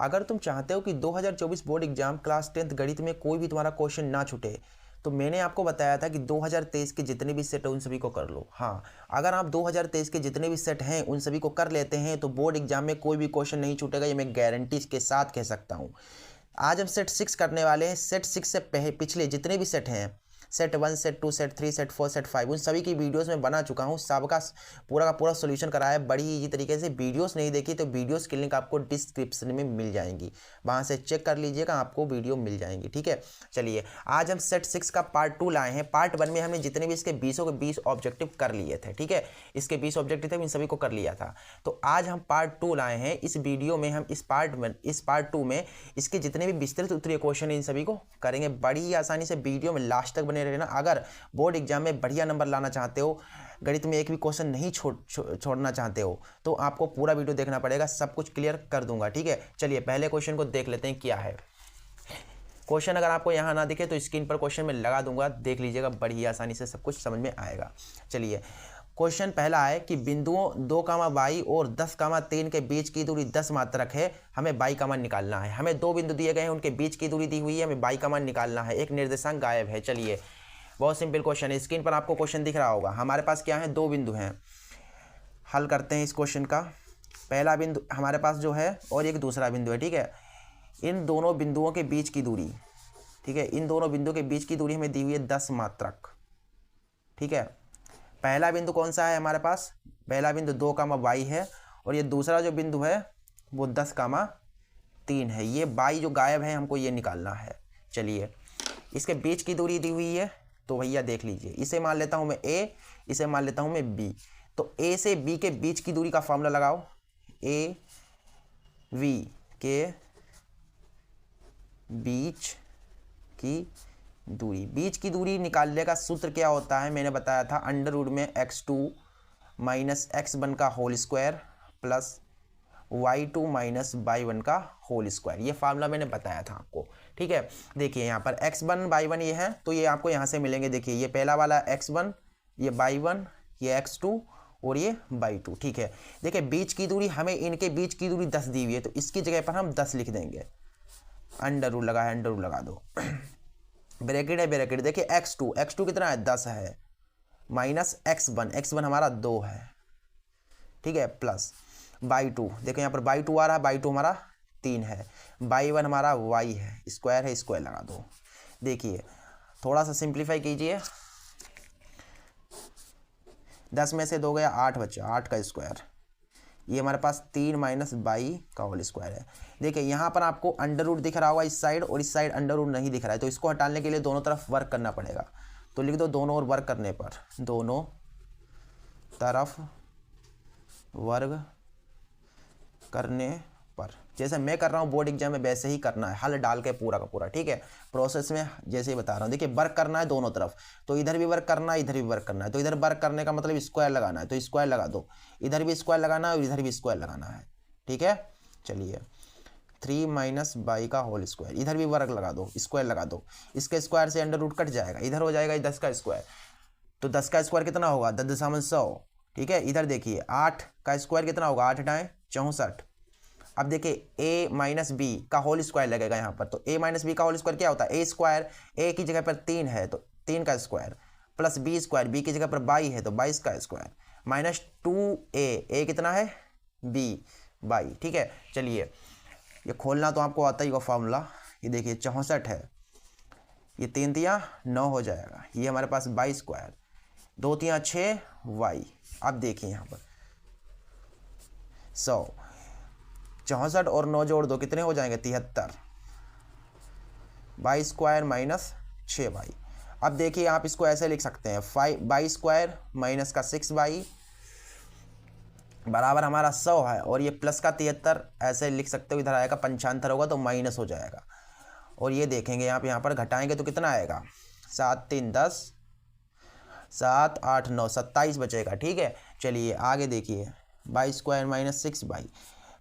अगर तुम चाहते हो कि 2024 बोर्ड एग्जाम क्लास 10th गणित में कोई भी तुम्हारा क्वेश्चन ना छूटे, तो मैंने आपको बताया था कि 2023 के जितने भी सेट हैं उन सभी को कर लो। हाँ, अगर आप 2023 के जितने भी सेट हैं उन सभी को कर लेते हैं तो बोर्ड एग्जाम में कोई भी क्वेश्चन नहीं छूटेगा, ये मैं गारंटी के साथ कह सकता हूँ। आज हम सेट 6 करने वाले हैं। सेट 6 से पिछले जितने भी सेट हैं, set 1, set 2, set 3, set 4, set 5, उन सभी की वीडियोस में बना चुका हूँ। सबका पूरा का पूरा सोल्यूशन कराया है बड़ी ईजी तरीके से। वीडियोस नहीं देखी तो वीडियोस की लिंक आपको डिस्क्रिप्शन में मिल जाएंगी, वहाँ से चेक कर लीजिएगा, आपको वीडियो मिल जाएंगी। ठीक है, चलिए आज हम सेट 6 का पार्ट 2 लाए हैं। पार्ट 1 में हमने जितने भी इसके 20 के 20 ऑब्जेक्टिव कर लिए थे। ठीक है, इसके 20 ऑब्जेक्टिव थे, इन सभी को कर लिया था। तो आज हम पार्ट 2 लाए हैं। इस वीडियो में हम इस पार्ट 2 में इसके जितने भी विस्तृत उत्तरीय क्वेश्चन इन सभी को करेंगे बड़ी ही आसानी से। वीडियो में लास्ट तक बने रहना। अगर बोर्ड एग्जाम में बढ़िया नंबर लाना चाहते हो, गणित में एक भी क्वेश्चन नहीं छोड़ना चाहते हो, तो आपको पूरा वीडियो देखना पड़ेगा, सब कुछ क्लियर कर दूंगा। ठीक है, चलिए पहले क्वेश्चन को देख लेते हैं क्या है। क्वेश्चन अगर आपको यहाँ ना दिखे तो स्क्रीन पर क्वेश्चन में लगा दूंगा, देख लीजिएगा, बड़ी आसानी से सब कुछ समझ में आएगा। चलिए क्वेश्चन पहला है कि बिंदुओं 2, y और 10, 3 के बीच की दूरी 10 मात्रक है, हमें y का मान निकालना है। हमें दो बिंदु दिए गए हैं, उनके बीच की दूरी दी हुई है, हमें y का मान निकालना है, एक निर्देशांक गायब है। चलिए बहुत सिंपल क्वेश्चन है, स्क्रीन पर आपको क्वेश्चन दिख रहा होगा। हमारे पास क्या है, दो बिंदु हैं। हल करते हैं इस क्वेश्चन का। पहला बिंदु हमारे पास जो है और एक दूसरा बिंदु है। ठीक है, इन दोनों बिंदुओं के बीच की दूरी, ठीक है, इन दोनों बिंदुओं के बीच की दूरी हमें दी हुई है 10 मात्रक। ठीक है, पहला बिंदु कौन सा है हमारे पास, पहला बिंदु 2, y है, और ये दूसरा जो बिंदु है वो 10, 3 है। ये y जो गायब है हमको ये निकालना है। चलिए इसके बीच की दूरी दी हुई है, तो भैया देख लीजिए, इसे मान लेता हूँ मैं a, इसे मान लेता हूँ मैं b। तो a से b के बीच की दूरी का फॉर्मूला लगाओ, a v के बीच की दूरी। बीच की दूरी निकालने का सूत्र क्या होता है, मैंने बताया था, अंडर रूट में x2 माइनस x1 का whole square plus y2 minus y1 का होल स्क्वायर। ये फार्मूला मैंने बताया था आपको। ठीक है, देखिए यहाँ पर x1 y1 ये है, तो ये आपको यहाँ से मिलेंगे। देखिए ये पहला वाला x1, ये y1, ये x2 और ये y2। ठीक है, देखिए बीच की दूरी, हमें इनके बीच की दूरी 10 दी हुई है, तो इसकी जगह पर हम 10 लिख देंगे। अंडर रूट लगा है, अंडर रूट लगा दो, ब्रैकेट है ब्रैकेट। देखिए x2 कितना है, 10 है, माइनस x1 हमारा 2 है। ठीक है, प्लस y2, देखो यहाँ पर y2 आ रहा है, y2 हमारा 3 है, y1 हमारा y है, स्क्वायर है, स्क्वायर लगा दो। देखिए थोड़ा सा सिंप्लीफाई कीजिए, 10 में से 2 गया 8 बचा, 8 का स्क्वायर, ये हमारे पास 3 माइनस y का होल स्क्वायर है। देखिए यहाँ पर आपको अंडर रूट दिख रहा होगा इस साइड, और इस साइड अंडर रूट नहीं दिख रहा है, तो इसको हटाने के लिए दोनों तरफ वर्क करना पड़ेगा। तो लिख दो दोनों ओर वर्क करने पर, दोनों तरफ वर्ग करने पर, जैसे मैं कर रहा हूँ बोर्ड एग्जाम में वैसे ही करना है, हल डाल के पूरा का पूरा। ठीक है, प्रोसेस में जैसे ही बता रहा हूँ। देखिए वर्क करना है दोनों तरफ, तो इधर भी वर्क करना है, इधर भी वर्क करना है। तो इधर वर्क करने का मतलब स्क्वायर लगाना है, तो स्क्वायर लगा दो, इधर भी स्क्वायर लगाना है और इधर भी स्क्वायर लगाना है। ठीक है, चलिए 3 माइनस y का होल स्क्वायर, इधर भी वर्क लगा दो, स्क्वायर लगा दो, इसके स्क्वायर से अंडर रूट कट जाएगा, इधर हो जाएगा 10 का स्क्वायर, तो 10 का स्क्वायर कितना होगा, 10×100। ठीक है, इधर देखिए 8 का स्क्वायर कितना होगा, 8 × 64। अब देखिए a माइनस बी का होल स्क्वायर लगेगा यहाँ पर, तो a माइनस बी का होल स्क्वायर क्या होता है, a स्क्वायर, a की जगह पर 3 है तो 3 का square, plus b square, b की जगह पर 22 है तो 22 का स्क्वायर, माइनस 2a, a कितना है b, 22। ठीक है, चलिए ये खोलना तो आपको आता ही होगा फॉर्मूला। ये देखिए 64 है, ये 3 तिया 9 हो जाएगा, ये हमारे पास 22 स्क्वायर, 2 तिया 6 y। अब देखिए यहाँ पर 100, 64 और 9 जोड़ दो कितने हो जाएंगे, 73, 22 स्क्वायर माइनस 6y। अब देखिए आप इसको ऐसे लिख सकते हैं, 22 स्क्वायर माइनस का 6y बराबर हमारा 100 है, और ये प्लस का 73 ऐसे लिख सकते हो, इधर आएगा 75 होगा तो माइनस हो जाएगा। और ये देखेंगे आप यहाँ पर घटाएंगे तो कितना आएगा, 7 3 10, 7 8 9 27 बचेगा। ठीक है, चलिए आगे देखिए, 22 स्क्वायर माइनस 6y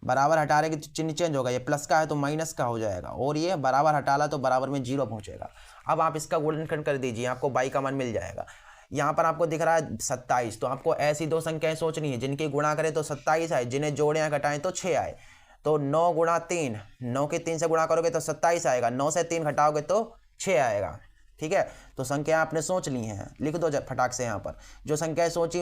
बराबर हटा रहे कि चिन्ह चेंज होगा, ये प्लस का है तो माइनस का हो जाएगा, और ये बराबर हटाला तो बराबर में 0 पहुंचेगा। अब आप इसका गुणनखंड कर दीजिए, आपको y का मान मिल जाएगा। यहाँ पर आपको दिख रहा है 27, तो आपको ऐसी दो संख्याएं सोचनी है जिनकी गुणा करें तो 27 आए, जिन्हें जोड़ें या घटाएं तो 6 आए। तो 9 गुणा 3, 9 के 3 से गुणा करोगे तो 27 आएगा, 9 से 3 घटाओगे तो 6 आएगा। ठीक है, तो संख्या आपने सोच ली हैं, लिख दो जब फटाक से यहाँ पर जो संख्या सोची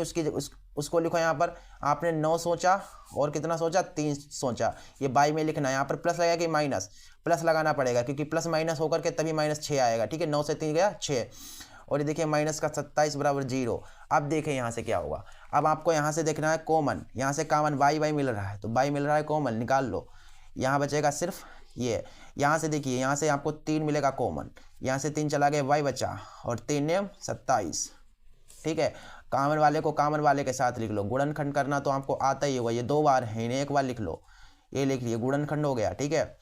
उसको लिखो यहाँ पर। आपने 9 सोचा और कितना सोचा, 3 सोचा, ये बाई में लिखना है। यहाँ पर प्लस लगेगा कि माइनस, प्लस लगाना पड़ेगा क्योंकि प्लस माइनस होकर के तभी -6 आएगा। ठीक है, 9 से 3 गया 6, और ये देखिए माइनस का 27 बराबर 0। अब देखें यहाँ से क्या होगा, अब आपको यहाँ से देखना है कॉमन, यहाँ से कॉमन बाई मिल रहा है तो बाई मिल रहा है, कॉमन निकाल लो। यहाँ बचेगा सिर्फ ये, यहाँ से देखिए यहाँ से आपको 3 मिलेगा कॉमन, यहाँ से 3 चला गया, वाई बचा और 3 ने 27। ठीक है, कॉमन वाले को कॉमन वाले के साथ लिख लो। गुणनखंड करना तो आपको आता ही होगा, ये 2 बार है, इन्हें एक बार लिख लो, ये लिख लिए, गुणनखंड हो गया। ठीक है,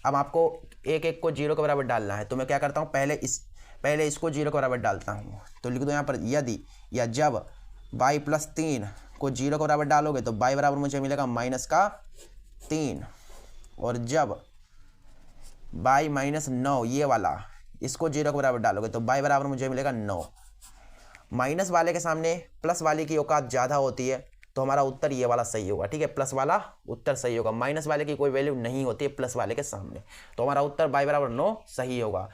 अब आपको एक एक को 0 के बराबर डालना है, तो मैं क्या करता हूँ, पहले इसको 0 के बराबर डालता हूँ। तो लिख दो यहाँ पर यदि या जब y + 3 को 0 के बराबर डालोगे तो y बराबर मुझे मिलेगा -3, और जब y - 9 ये वाला इसको 0 के बराबर डालोगे तो y बराबर मुझे मिलेगा 9। माइनस वाले के सामने प्लस वाले की औकात ज़्यादा होती है तो हमारा उत्तर ये वाला सही होगा। ठीक है, प्लस वाला उत्तर सही होगा, माइनस वाले की कोई वैल्यू नहीं होती है प्लस वाले के सामने, तो हमारा उत्तर y बराबर 9 सही होगा।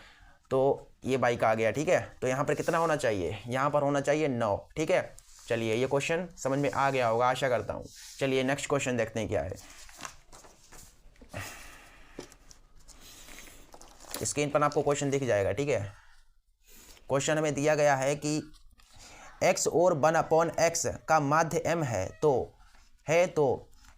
तो ये बाई का आ गया। ठीक है, तो यहाँ पर कितना होना चाहिए, यहाँ पर होना चाहिए 9। ठीक है, चलिए ये क्वेश्चन समझ में आ गया होगा आशा करता हूँ। चलिए नेक्स्ट क्वेश्चन देखते हैं क्या है। स्क्रीन पर आपको क्वेश्चन दिख जाएगा। ठीक है, क्वेश्चन हमें दिया गया है कि x और 1/x का माध्य m है तो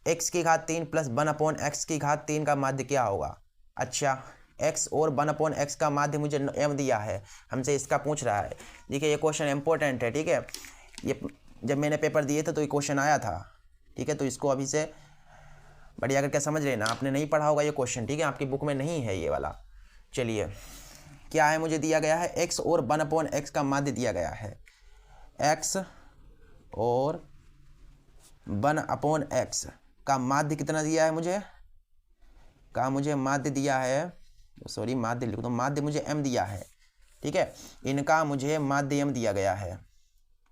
x की घात 3 + 1/x की घात 3 का माध्य क्या होगा। अच्छा, x और 1/x का माध्य मुझे m दिया है, हमसे इसका पूछ रहा है। देखिए ये क्वेश्चन इंपॉर्टेंट है। ठीक है, ये जब मैंने पेपर दिए थे तो ये क्वेश्चन आया था। ठीक है, तो इसको अभी से बढ़िया करके समझ लेना, आपने नहीं पढ़ा होगा ये क्वेश्चन। ठीक है, आपकी बुक में नहीं है ये वाला। चलिए क्या है, मुझे दिया गया है x और 1/x का माध्य दिया गया है, x और 1/x का माध्य कितना दिया है मुझे माध्य दिया है, सॉरी माध्य लिख दो, माध्य मुझे m दिया है। ठीक है, इनका मुझे माध्य m दिया गया है।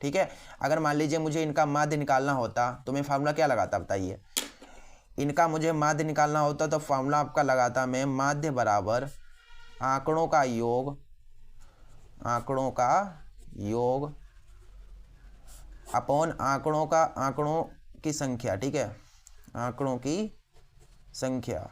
ठीक है, अगर मान लीजिए मुझे इनका माध्य निकालना होता तो मैं फार्मूला क्या लगाता बताइए। इनका मुझे माध्य निकालना होता तो फार्मूला आपका लगाता मैं, माध्य बराबर आंकड़ों का योग अपॉन आंकड़ों की संख्या। ठीक है, आंकड़ों की संख्या।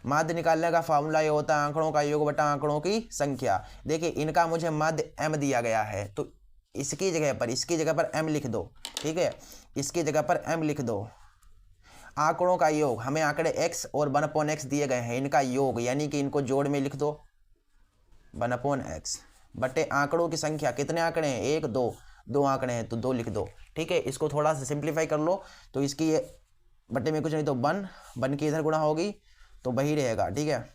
माध्य निकालने का फार्मूला ये होता है आंकड़ों का योग बटा आंकड़ों की संख्या। देखिए इनका मुझे माध्य m दिया गया है तो इसकी जगह पर m लिख दो। ठीक है, इसकी जगह पर m लिख दो। आंकड़ों का योग, हमें आंकड़े x और 1/x दिए गए हैं, इनका योग यानी कि इनको जोड़ में लिख दो 1/x बटे आंकड़ों की संख्या। कितने आंकड़े हैं, 1 2, 2 आंकड़े हैं तो 2 लिख दो। ठीक है, इसको थोड़ा सा सिंप्लीफाई कर लो तो इसकी ये बटे में कुछ नहीं तो 1 की इधर गुणा होगी तो वही रहेगा। ठीक है,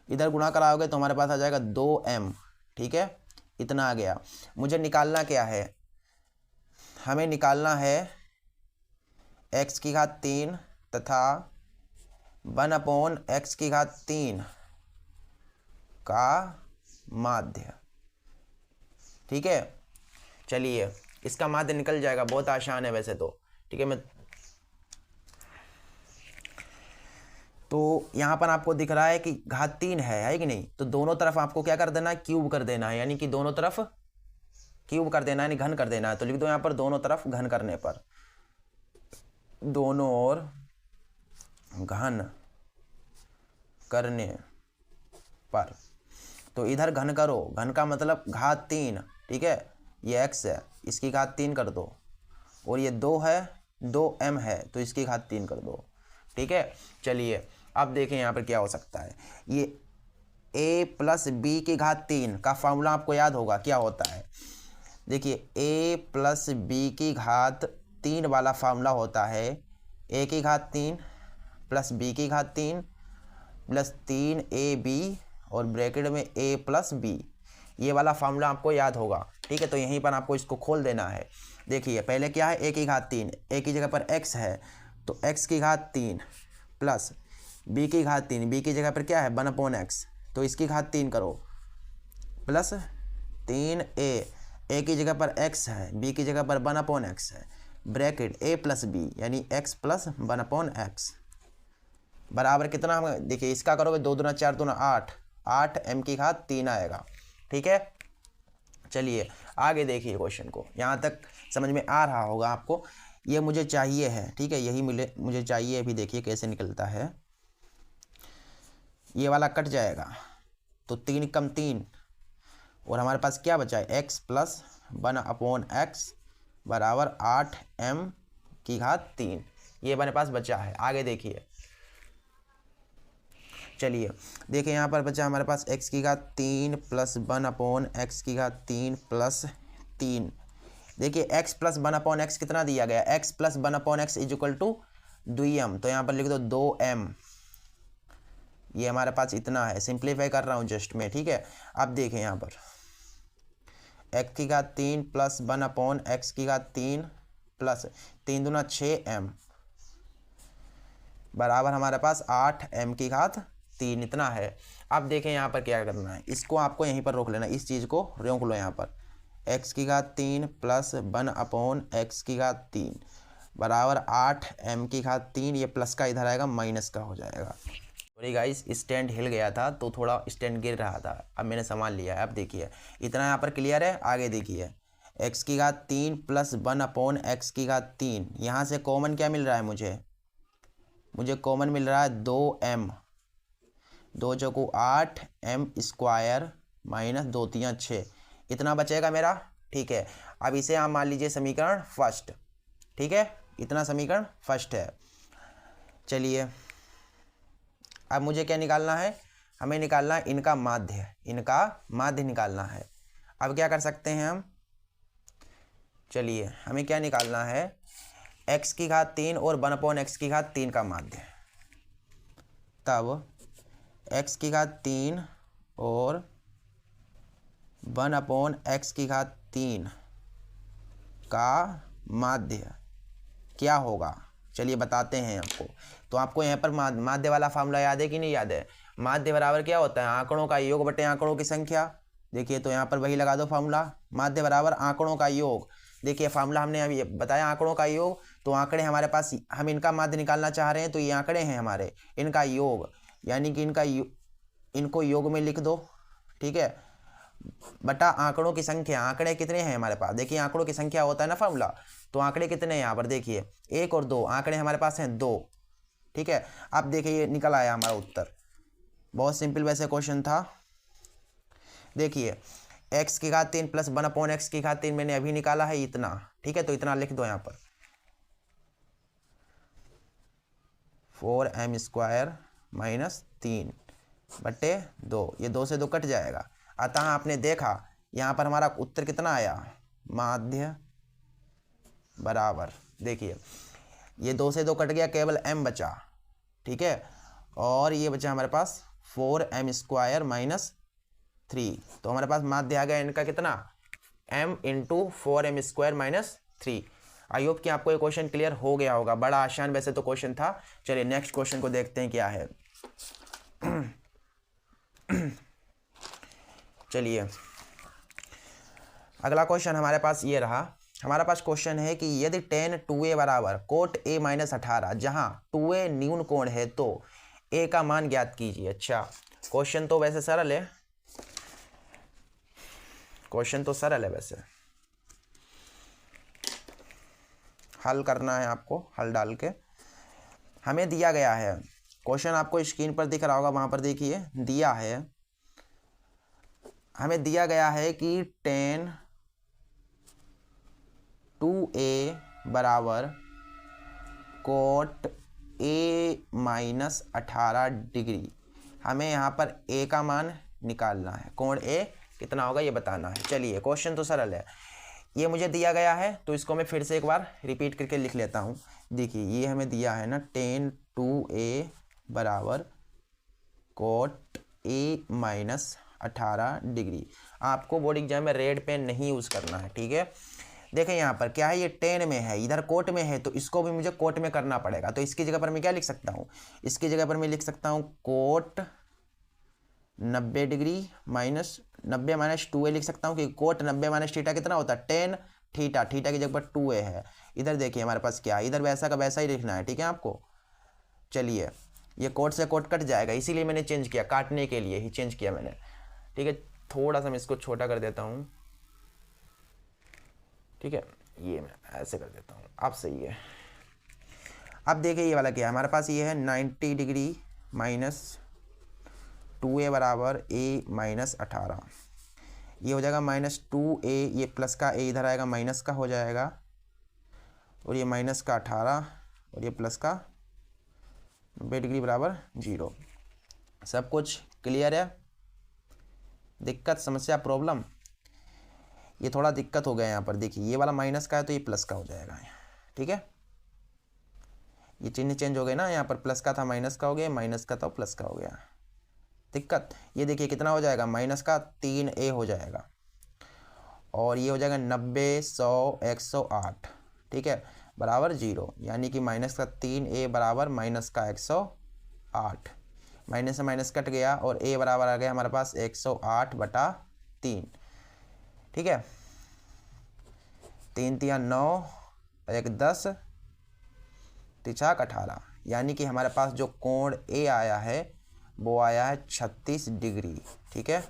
इधर गुणा कराओगे तो हमारे पास आ जाएगा 2m। ठीक है, इतना आ गया। मुझे निकालना क्या है, हमें निकालना है x की घात 3 तथा 1/x की घात 3 का माध्य। ठीक है, चलिए इसका माध्य निकल जाएगा, बहुत आसान है वैसे तो। ठीक है, तो यहाँ पर आपको दिख रहा है कि घात 3 है कि नहीं, तो दोनों तरफ आपको क्या कर देना है, क्यूब कर देना है, यानी कि दोनों तरफ क्यूब कर देना है, यानी घन कर देना है। तो लिख दो यहाँ पर दोनों तरफ घन करने पर, दोनों ओर घन करने पर। तो इधर घन करो, घन का मतलब घात 3। ठीक है, ये x है, इसकी घात 3 कर दो, और ये 2 है, 2m है तो इसकी घात 3 कर दो। ठीक है, चलिए अब देखें यहाँ पर क्या हो सकता है। ये a + b की घात 3 का फार्मूला आपको याद होगा क्या होता है। देखिए a + b की घात 3 वाला फार्मूला होता है a की घात 3 + b की घात 3 + 3ab और ब्रैकेट में a + b, ये वाला फार्मूला आपको याद होगा। ठीक है, तो यहीं पर आपको इसको खोल देना है। देखिए पहले क्या है, a की घात 3, a की जगह पर x है तो x की घात 3 प्लस b की घात 3, b की जगह पर क्या है 1/x तो इसकी घात 3 करो प्लस 3a, a की जगह पर x है, b की जगह पर 1/x है ब्रैकेट ए प्लस बी यानी एक्स प्लस 1/x बराबर कितना, हम देखिए इसका करोगे 2 दूना 4 दूना 8, 8 m की घात 3 आएगा। ठीक है, चलिए आगे देखिए क्वेश्चन को, यहाँ तक समझ में आ रहा होगा आपको। ये मुझे चाहिए है, ठीक है, यही मुझे चाहिए। अभी देखिए कैसे निकलता है, ये वाला कट जाएगा तो 3 कम 3 और हमारे पास क्या बचा है, x प्लस 1/x बराबर 8m की घात 3, ये हमारे पास बचा है। आगे देखिए, चलिए देखिए यहाँ पर बचा हमारे पास x की घात 3 प्लस 1/x की घात 3 प्लस 3। देखिए x प्लस 1/x कितना दिया गया, x plus 1/x is equal to 2m, तो यहाँ पर लिख दो 2m, ये हमारे पास इतना है। सिंप्लीफाई कर रहा हूँ जस्ट में, ठीक है। अब देखें यहाँ पर x की घात 3 प्लस 1/x की घात 3 प्लस 3 दूना 6m बराबर हमारे पास 8m की घात 3, इतना है। अब देखें यहाँ पर क्या करना है, इसको आपको यहीं पर रोक लेना, इस चीज़ को रोक लो यहाँ पर। x की घात 3 प्लस 1/x की घात 3 बराबर 8m की घात 3, ये प्लस का इधर आएगा माइनस का हो जाएगा। सॉरी गाइस, स्टैंड हिल गया था तो थोड़ा स्टैंड गिर रहा था, अब मैंने संभाल लिया है। अब देखिए इतना यहाँ पर क्लियर है। आगे देखिए x की घात 3 प्लस 1/x की घात 3, यहाँ से कॉमन क्या मिल रहा है, मुझे कॉमन मिल रहा है 2m, 2 चौको 8m स्क्वायर माइनस 2 3 6, इतना बचेगा मेरा। ठीक है, अब इसे आप मान लीजिए समीकरण फर्स्ट, ठीक है, इतना समीकरण फर्स्ट है। चलिए अब मुझे क्या निकालना है, हमें निकालना है इनका माध्य निकालना है। अब क्या कर सकते हैं हम, चलिए हमें क्या निकालना है, x की घात 3 और 1/x की घात 3 का माध्य। तब x की घात 3 और 1/x की घात 3 का माध्य क्या होगा, चलिए बताते हैं आपको। तो आपको यहाँ पर माध्य वाला फार्मूला याद है कि नहीं याद है, माध्य बराबर क्या होता है, आंकड़ों का योग बटे आंकड़ों की संख्या। देखिए तो यहाँ पर वही लगा दो फार्मूला, माध्य बराबर आंकड़ों का योग। देखिए फार्मूला हमने अभी बताया आंकड़ों का योग, तो आंकड़े हमारे पास, हम इनका माध्य निकालना चाह रहे हैं, तो ये आंकड़े हैं हमारे, इनका योग यानी कि इनको योग में लिख दो, ठीक है, बटा आंकड़ों की संख्या। आंकड़े कितने हैं हमारे पास, देखिए आंकड़ों की संख्या होता है ना फार्मूला, तो आंकड़े कितने हैं यहाँ पर, देखिए 1 और 2 आंकड़े हमारे पास हैं 2, ठीक है। अब देखिए ये निकल आया हमारा उत्तर, बहुत सिंपल वैसे क्वेश्चन था। देखिए x की घात 3 प्लस 1/x की घात 3 मैंने अभी निकाला है इतना, ठीक है, तो इतना लिख दो यहाँ पर 4m स्क्वायर माइनस 3 बटे 2, ये 2 से 2 कट जाएगा। अतः आपने देखा यहाँ पर हमारा उत्तर कितना आया, माध्य बराबर, देखिए ये 2 से 2 कट गया, केवल m बचा, ठीक है, और ये बचा हमारे पास 4m स्क्वायर माइनस 3, तो हमारे पास माध्य आ गया इनका कितना, m into 4m square minus 3। I hope कि आपको ये क्वेश्चन क्लियर हो गया होगा, बड़ा आसान वैसे तो क्वेश्चन था। चलिए नेक्स्ट क्वेश्चन को देखते हैं क्या है। चलिए अगला क्वेश्चन हमारे पास ये रहा, हमारे पास क्वेश्चन है कि यदि tan 2a बराबर कोट a माइनस 18, जहाँ 2a न्यून कोण है तो a का मान ज्ञात कीजिए। अच्छा क्वेश्चन तो वैसे सरल है, क्वेश्चन तो सरल है, वैसे हल करना है आपको, हल डाल के हमें दिया गया है क्वेश्चन, आपको स्क्रीन पर दिख रहा होगा, वहाँ पर देखिए दिया है, हमें दिया गया है कि tan 2a बराबर कोट a माइनस 18 डिग्री, हमें यहाँ पर a का मान निकालना है, कोण a कितना होगा ये बताना है। चलिए क्वेश्चन तो सरल है, ये मुझे दिया गया है तो इसको मैं फिर से एक बार रिपीट करके लिख लेता हूँ। देखिए ये हमें दिया है ना, tan 2a बराबर कोट a माइनस 18 डिग्री। आपको बोर्ड एग्जाम में रेड पेन नहीं यूज़ करना है, ठीक है। देखें यहाँ पर क्या है, ये टेन में है, इधर कोट में है, तो इसको भी मुझे कोट में करना पड़ेगा। तो इसकी जगह पर मैं क्या लिख सकता हूँ, इसकी जगह पर मैं लिख सकता हूँ coat 90 degree minus 90 minus 2a लिख सकता हूँ, कि कोट 90 माइनस थीटा कितना होता है, टेन थीटा, थीटा की जगह पर 2a है। इधर देखिए हमारे पास क्या है, इधर वैसा का वैसा ही लिखना है, ठीक है आपको। चलिए ये कोट से कोट कट जाएगा, इसीलिए मैंने चेंज किया, काटने के लिए ही चेंज किया मैंने, ठीक है। थोड़ा सा मैं इसको छोटा कर देता हूँ, ठीक है, ये मैं ऐसे कर देता हूँ, अब सही है। अब देखिए ये वाला क्या है हमारे पास, ये है 90 डिग्री माइनस 2a बराबर a माइनस 18। ये हो जाएगा -2a, ये प्लस का a इधर आएगा, माइनस का हो जाएगा, और ये माइनस का 18 और ये प्लस का 90 डिग्री बराबर 0। सब कुछ क्लियर है? दिक्कत, समस्या, प्रॉब्लम? ये थोड़ा दिक्कत हो गया यहाँ पर, देखिए ये वाला माइनस का है तो ये प्लस का हो जाएगा, ठीक है। ये चिन्ह चेंज हो गए ना, यहाँ पर प्लस का था माइनस का हो गया, माइनस का था प्लस का हो गया, दिक्कत। ये देखिए कितना हो जाएगा, माइनस का 3a हो जाएगा, और ये हो जाएगा 90, 100, 108, ठीक है, बराबर 0। यानी कि माइनस का 3a बराबर माइनस का 108, माइनस से माइनस कट गया और a बराबर आ गया हमारे पास 108/3, ठीक है। 3 तिया 9, 1 10, 3 18, यानी कि हमारे पास जो कोण a आया है वो आया है 36 डिग्री, ठीक है।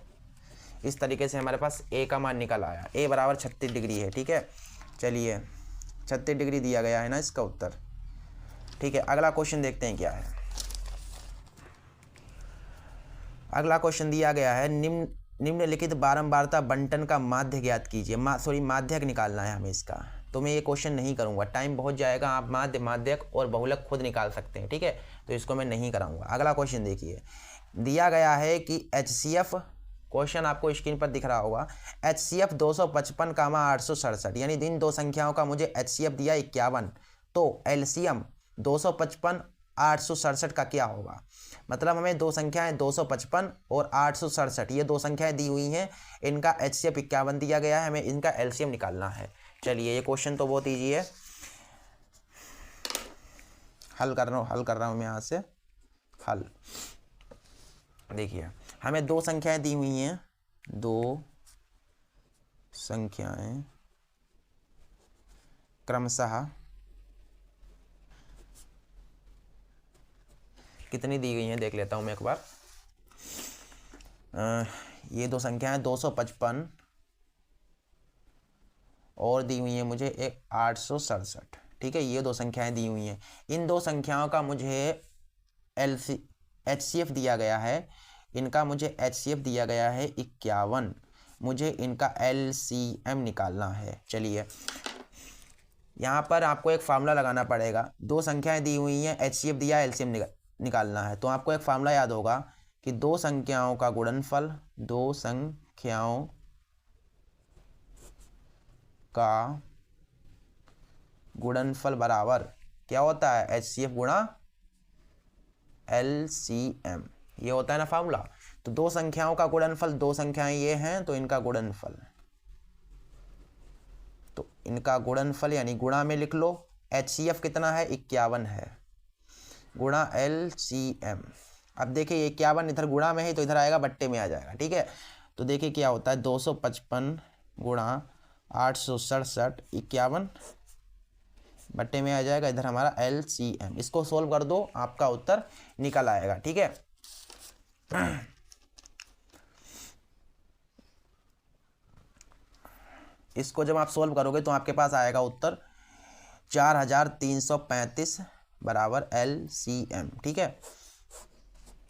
इस तरीके से हमारे पास a का मान निकल आया, a बराबर 36 डिग्री है, ठीक है। चलिए 36 डिग्री दिया गया है ना इसका उत्तर, ठीक है। अगला क्वेश्चन देखते हैं क्या है। अगला क्वेश्चन दिया गया है, निम्नलिखित बारंबारता बंटन का माध्य ज्ञात कीजिए। माध्यक निकालना है हमें इसका, तो मैं ये क्वेश्चन नहीं करूँगा, टाइम बहुत जाएगा। आप माध्यक और बहुलक खुद निकाल सकते हैं, ठीक है, तो इसको मैं नहीं कराऊंगा। अगला क्वेश्चन देखिए, दिया गया है कि HCF, क्वेश्चन आपको स्क्रीन पर दिख रहा होगा, HCF 255, 867, यानी इन दो संख्याओं का मुझे HCF दिया 51, तो LCM 255 867 का क्या होगा। मतलब हमें दो संख्याएं 255 और 867, ये दो संख्याएं दी हुई हैं, इनका HCF 51 दिया गया है, हमें इनका LCM निकालना है। चलिए ये क्वेश्चन तो बहुत ईजी है, हल कर रहा हूँ मैं यहाँ से हल। देखिए हमें दो संख्याएं दी हुई हैं, दो संख्याएं क्रमशः कितनी दी गई हैं देख लेता हूँ मैं एक बार। ये दो संख्याएं 255 और दी हुई है मुझे एक 867, ठीक है। ये दो संख्याएं दी हुई हैं, इन दो संख्याओं का मुझे HCF दिया गया है, इनका मुझे HCF दिया गया है 51, मुझे इनका LCM निकालना है। चलिए यहाँ पर आपको एक फार्मूला लगाना पड़ेगा, दो संख्याएं दी हुई हैं, HCF दिया, LCM निकालना है, तो आपको एक फार्मूला याद होगा कि दो संख्याओं का गुणनफल, दो संख्याओं का गुणनफल बराबर क्या होता है, HCF गुणा LCM, ये होता है ना फार्मूला। तो दो संख्याओं का गुणनफल, दो संख्याएं ये हैं तो इनका गुणनफल, तो इनका गुणनफल यानी गुणा में लिख लो, HCF कितना है 51 है, गुणा LCM। अब देखिए ये 51 इधर गुणा में है तो इधर आएगा बट्टे में आ जाएगा, ठीक है। तो देखिए क्या होता है, 255 गुणा 867, 51 बट्टे में आ जाएगा, इधर हमारा LCM। इसको सोल्व कर दो, आपका उत्तर निकल आएगा, ठीक है। इसको जब आप सोल्व करोगे तो आपके पास आएगा उत्तर 4335 बराबर LCM, ठीक है।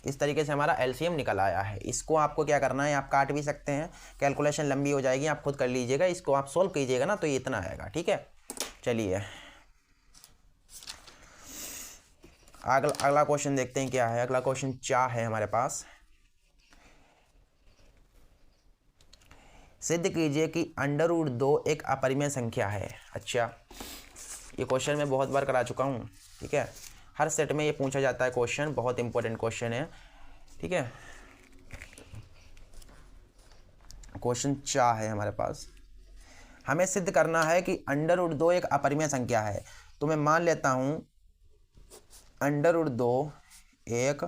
इस तरीके से हमारा LCM निकल आया है। इसको आपको क्या करना है, आप काट भी सकते हैं, कैलकुलेशन लंबी हो जाएगी, आप खुद कर लीजिएगा। इसको आप सोल्व कीजिएगा ना तो ये इतना आएगा, ठीक है। चलिए अगला क्वेश्चन देखते हैं क्या है। अगला क्वेश्चन 4 है हमारे पास, सिद्ध कीजिए कि √2 एक अपरिमेय संख्या है। अच्छा, ये क्वेश्चन मैं बहुत बार करा चुका हूँ, ठीक है। हर सेट में ये पूछा जाता है क्वेश्चन, बहुत इंपॉर्टेंट क्वेश्चन है, ठीक है। क्वेश्चन 4 है हमारे पास, हमें सिद्ध करना है कि √2 एक अपरिमेय संख्या है। तो मैं मान लेता हूँ √2 एक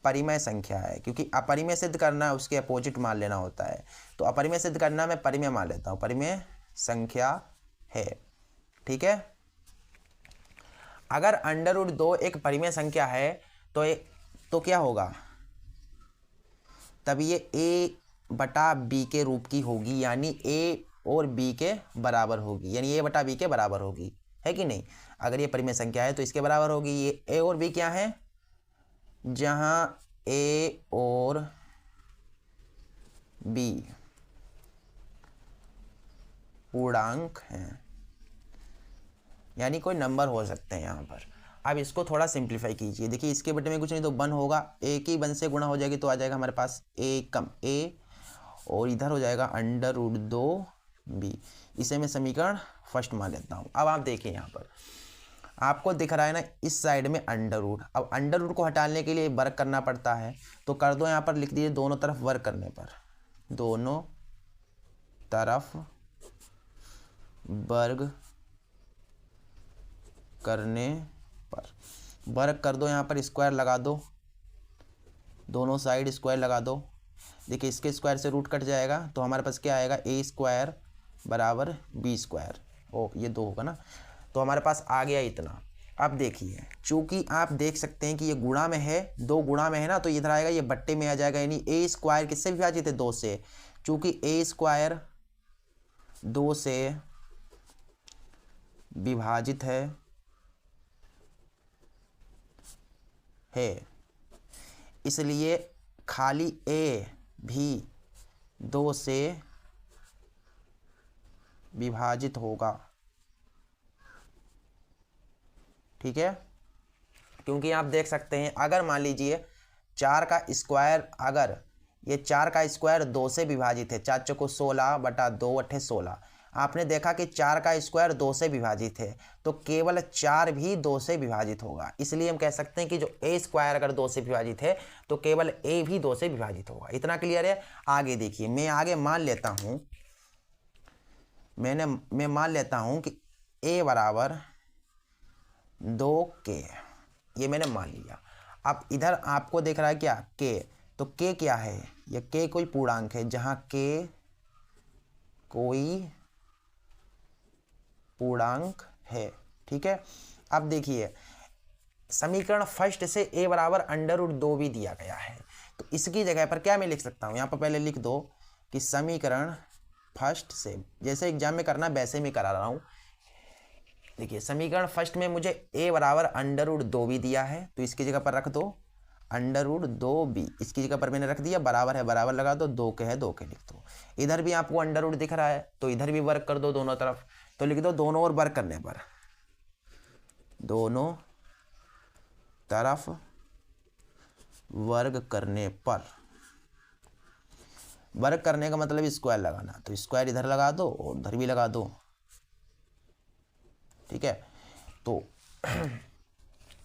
परिमेय संख्या है, क्योंकि अपरिमेय सिद्ध करना है उसके अपोजिट मान लेना होता है। तो अपरिमेय सिद्ध करना मैं परिमेय मान लेता हूँ, परिमेय संख्या है। ठीक है, अगर √2 एक परिमेय संख्या है तो क्या होगा, तब ये a/b के रूप की होगी, यानी a और b के बराबर होगी, यानी a/b के बराबर होगी, है कि नहीं। अगर ये परिमेय संख्या है तो इसके बराबर होगी। ये a और b क्या है, जहां a और b पूर्णांक हैं, यानी कोई नंबर हो सकते हैं यहाँ पर। अब इसको थोड़ा सिंप्लीफाई कीजिए। देखिए इसके बटे में कुछ नहीं तो 1 होगा, a की 1 से गुणा हो जाएगी तो आ जाएगा हमारे पास a और इधर हो जाएगा √2b। इसे मैं समीकरण फर्स्ट मान लेता हूँ। अब आप देखिए यहाँ पर आपको दिख रहा है ना, इस साइड में √। अब √, को हटाने के लिए वर्ग करना पड़ता है, तो कर दो यहाँ पर, लिख दीजिए दोनों तरफ वर्ग करने पर, दोनों तरफ वर्ग करने पर, वर्ग कर दो, यहाँ पर स्क्वायर लगा दो, दोनों साइड स्क्वायर लगा दो। देखिए इसके स्क्वायर से रूट कट जाएगा तो हमारे पास क्या आएगा, a² बराबर b²। ओ ये 2 होगा ना, तो हमारे पास आ गया इतना। अब देखिए चूंकि आप देख सकते हैं कि ये गुणा में है, 2 गुणा में है ना, तो इधर आएगा, ये बट्टे में आ जाएगा, यानी a² किससे विभाजित है, 2 से। चूंकि a² 2 से विभाजित है इसलिए खाली a भी 2 से विभाजित होगा। ठीक है, क्योंकि आप देख सकते हैं अगर मान लीजिए 4 का स्क्वायर, अगर ये 4 का स्क्वायर 2 से विभाजित है, 4 चौको 16/2 8 16, आपने देखा कि 4 का स्क्वायर 2 से विभाजित है, तो केवल 4 भी 2 से विभाजित होगा। इसलिए हम कह सकते हैं कि जो a² अगर 2 से विभाजित है तो केवल a भी 2 से विभाजित होगा। इतना क्लियर है। आगे देखिए, मैं आगे मान लेता हूँ, मैं मान लेता हूँ कि a बराबर 2k, ये मैंने मान लिया। अब इधर आपको देख रहा है क्या, k, तो k क्या है, ये k कोई पूर्णांक है, जहाँ k कोई पूर्णांक है। ठीक है, अब देखिए समीकरण फर्स्ट से a बराबर √2 भी दिया गया है, तो इसकी जगह पर क्या मैं लिख सकता हूँ, यहाँ पर पहले लिख दो कि समीकरण फर्स्ट से, जैसे एग्जाम में करना वैसे मैं करा रहा हूँ। देखिए समीकरण फर्स्ट में मुझे a बराबर √2 भी दिया है, तो इसकी जगह पर रख दो √2b, इसकी जगह पर मैंने रख दिया, बराबर है बराबर लगा दो, 2 के है 2 के लिख दो। इधर भी आपको √ दिख रहा है तो इधर भी वर्ग कर दो दोनों तरफ, तो लिख दो दोनों ओर वर्ग करने पर, दोनों तरफ वर्ग करने पर, वर्ग करने का मतलब स्क्वायर लगाना, तो स्क्वायर इधर लगा दो और उधर भी लगा दो। ठीक है, तो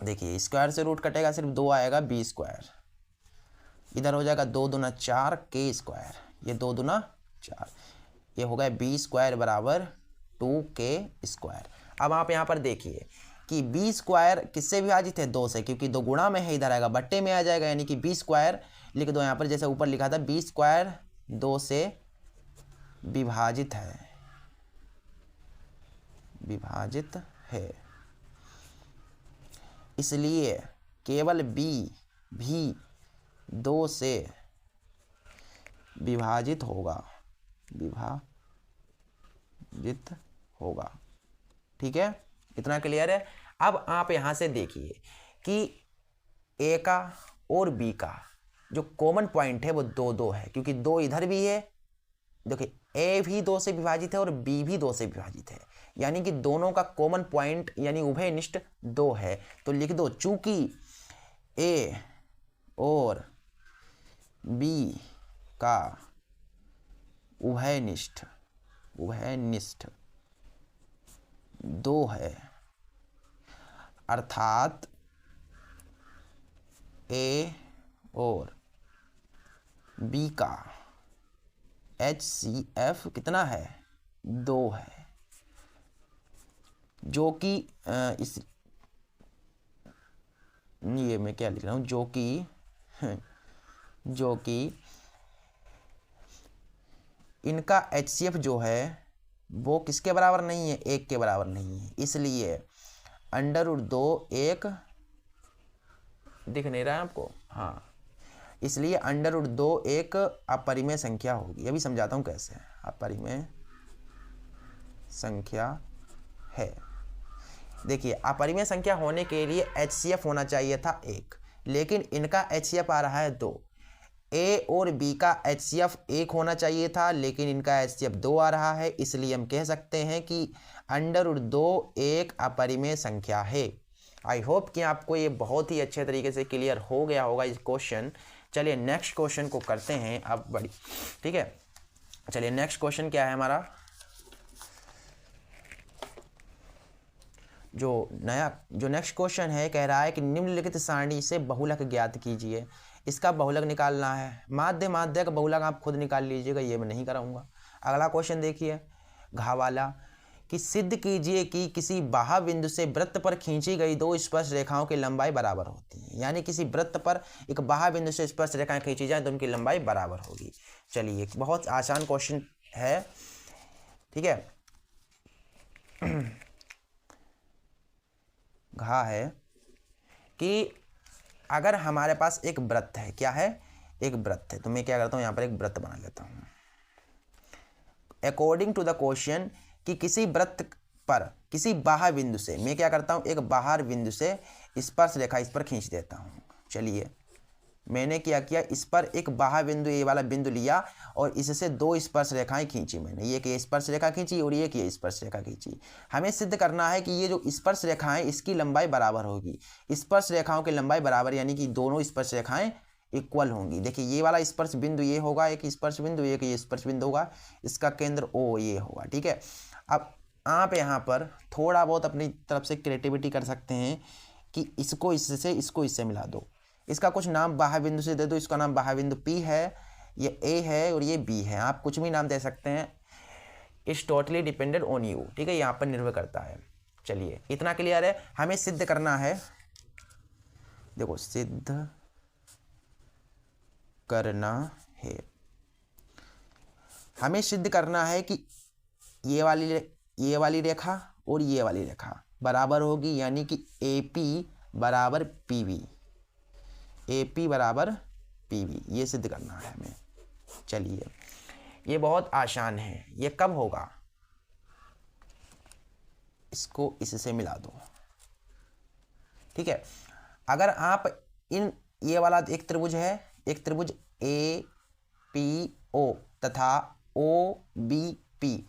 देखिए स्क्वायर से रूट कटेगा, सिर्फ 2 आएगा, b², इधर हो जाएगा 2 दूना 4 k², ये 2 दूना 4, ये हो गया b² बराबर 2k²। अब आप यहाँ पर देखिए कि b² किससे विभाजित है, 2 से, क्योंकि 2 गुणा में है, इधर आएगा बट्टे में आ जाएगा, यानी कि b² लिख दो यहाँ पर, जैसे ऊपर लिखा था b² 2 से विभाजित है, इसलिए केवल b भी 2 से विभाजित होगा। ठीक है, इतना क्लियर है। अब आप यहां से देखिए कि a का और b का जो कॉमन पॉइंट है वो 2 है, क्योंकि 2 इधर भी है। देखिए a भी 2 से विभाजित है और b भी 2 से विभाजित है, यानी कि दोनों का कॉमन पॉइंट यानी उभयनिष्ठ 2 है। तो लिख दो चूंकि a और b का उभयनिष्ठ 2 है, अर्थात a और b का HCF कितना है, 2 है, जो कि ये मैं क्या लिख रहा हूँ, जो कि इनका HCF जो है वो किसके बराबर नहीं है, 1 के बराबर नहीं है, इसलिए √2 1 दिख नहीं रहा है आपको, हाँ, इसलिए √2 एक अपरिमेय संख्या होगी। अभी समझाता हूँ कैसे। अपरिमेय संख्या है, देखिए अपरिमेय संख्या होने के लिए HCF होना चाहिए था 1, लेकिन इनका HCF आ रहा है 2। A और B का HCF 1 होना चाहिए था, लेकिन इनका HCF 2 आ रहा है, इसलिए हम कह सकते हैं कि √2 एक अपरिमेय संख्या है। आई होप कि आपको ये बहुत ही अच्छे तरीके से क्लियर हो गया होगा इस क्वेश्चन। चलिए नेक्स्ट क्वेश्चन को करते हैं अब बड़ी, ठीक है। चलिए नेक्स्ट क्वेश्चन क्या है हमारा, जो नेक्स्ट क्वेश्चन है, कह रहा है कि निम्नलिखित सारणी से बहुलक ज्ञात कीजिए। इसका बहुलक निकालना है, माध्य का बहुलक आप खुद निकाल लीजिएगा, ये मैं नहीं कराऊंगा। अगला क्वेश्चन देखिए घा वाला, कि सिद्ध कीजिए कि किसी बाह्य बिंदु से वृत्त पर खींची गई 2 स्पर्श रेखाओं की लंबाई बराबर होती है। यानी किसी वृत्त पर एक बाह्य बिंदु से स्पर्श रेखाएं खींची जाए तो उनकी लंबाई बराबर होगी। चलिए बहुत आसान क्वेश्चन है, ठीक है। घा है कि अगर हमारे पास एक वृत्त है, क्या है, एक वृत्त है, तो मैं क्या करता हूँ यहाँ पर एक वृत्त बना लेता हूँ। अकॉर्डिंग टू द क्वेश्चन, कि किसी वृत्त पर किसी बाह्य बिंदु से मैं क्या करता हूँ, एक बाहर बिंदु से स्पर्श रेखा इस पर खींच देता हूँ। चलिए मैंने क्या किया, इस पर एक बाह्य बिंदु ये वाला बिंदु लिया और इससे 2 स्पर्श रेखाएं खींची मैंने, ये कि स्पर्श रेखा खींची और ये कि स्पर्श रेखा खींची। हमें सिद्ध करना है कि ये जो स्पर्श रेखाएं इसकी लंबाई बराबर होगी। स्पर्श रेखाओं की लंबाई बराबर यानी कि दोनों स्पर्श रेखाएं इक्वल होंगी। देखिए ये वाला स्पर्श बिंदु ये होगा, एक स्पर्श बिंदु, एक ये स्पर्श बिंदु होगा, इसका केंद्र O ये होगा, ठीक है। अब आप यहाँ पर थोड़ा बहुत अपनी तरफ से क्रिएटिविटी कर सकते हैं कि इसको इससे मिला दो, इसका कुछ नाम बाह्य बिंदु से दे दो, इसका नाम बाह्य बिंदु P है, ये A है और ये B है, आप कुछ भी नाम दे सकते हैं। It's totally depended on you, ठीक है, यहाँ पर निर्भर करता है। चलिए इतना क्लियर है। हमें सिद्ध करना है, देखो सिद्ध करना है, हमें सिद्ध करना है कि ये वाली रेखा और ये वाली रेखा बराबर होगी, यानी कि AP बराबर PB, AP बराबर PB, ये सिद्ध करना है हमें। चलिए ये बहुत आसान है, ये कब होगा, इसको इससे मिला दो, ठीक है। अगर आप ये वाला एक त्रिभुज है, एक त्रिभुज APO तथा OBP,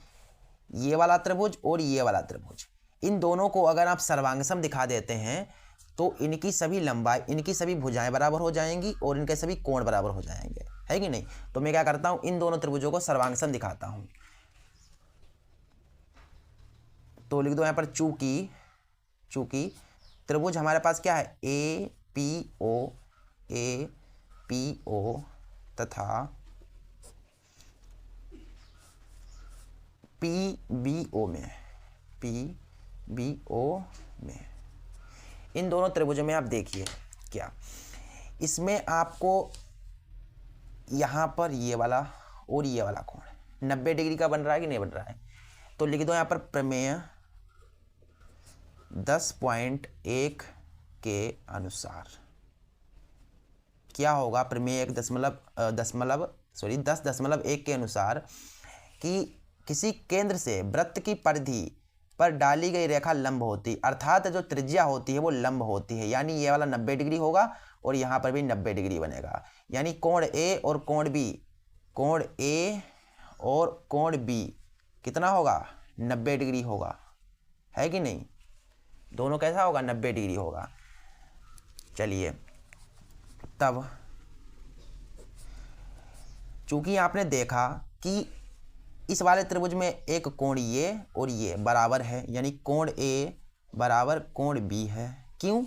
ये वाला त्रिभुज और ये वाला त्रिभुज, इन दोनों को अगर आप सर्वांगसम दिखा देते हैं तो इनकी सभी लंबाई, इनकी सभी भुजाएं बराबर हो जाएंगी और इनके सभी कोण बराबर हो जाएंगे, है कि नहीं। तो मैं क्या करता हूं, इन दोनों त्रिभुजों को सर्वांगसम दिखाता हूं। तो लिख दो यहाँ पर चूंकि त्रिभुज हमारे पास क्या है, APO तथा PBO में, इन दोनों त्रिभुजों में आप देखिए क्या, इसमें आपको यहाँ पर ये वाला और ये वाला कोण 90 डिग्री का बन रहा है कि नहीं बन रहा है। तो लिख दो यहाँ पर प्रमेय 10.1 के अनुसार क्या होगा, प्रमेय 10.1 के अनुसार कि किसी केंद्र से वृत्त की परिधि पर डाली गई रेखा लंब होती, अर्थात जो त्रिज्या होती है वो लंब होती है, यानी ये वाला 90 डिग्री होगा और यहाँ पर भी 90 डिग्री बनेगा, यानी कोण A और कोण B कितना होगा, 90 डिग्री होगा, है कि नहीं। दोनों कैसा होगा, 90 डिग्री होगा। चलिए तब चूंकि आपने देखा कि इस वाले त्रिभुज में एक कोण ये और ये बराबर है, यानी कोण A बराबर कोण B है, क्यों,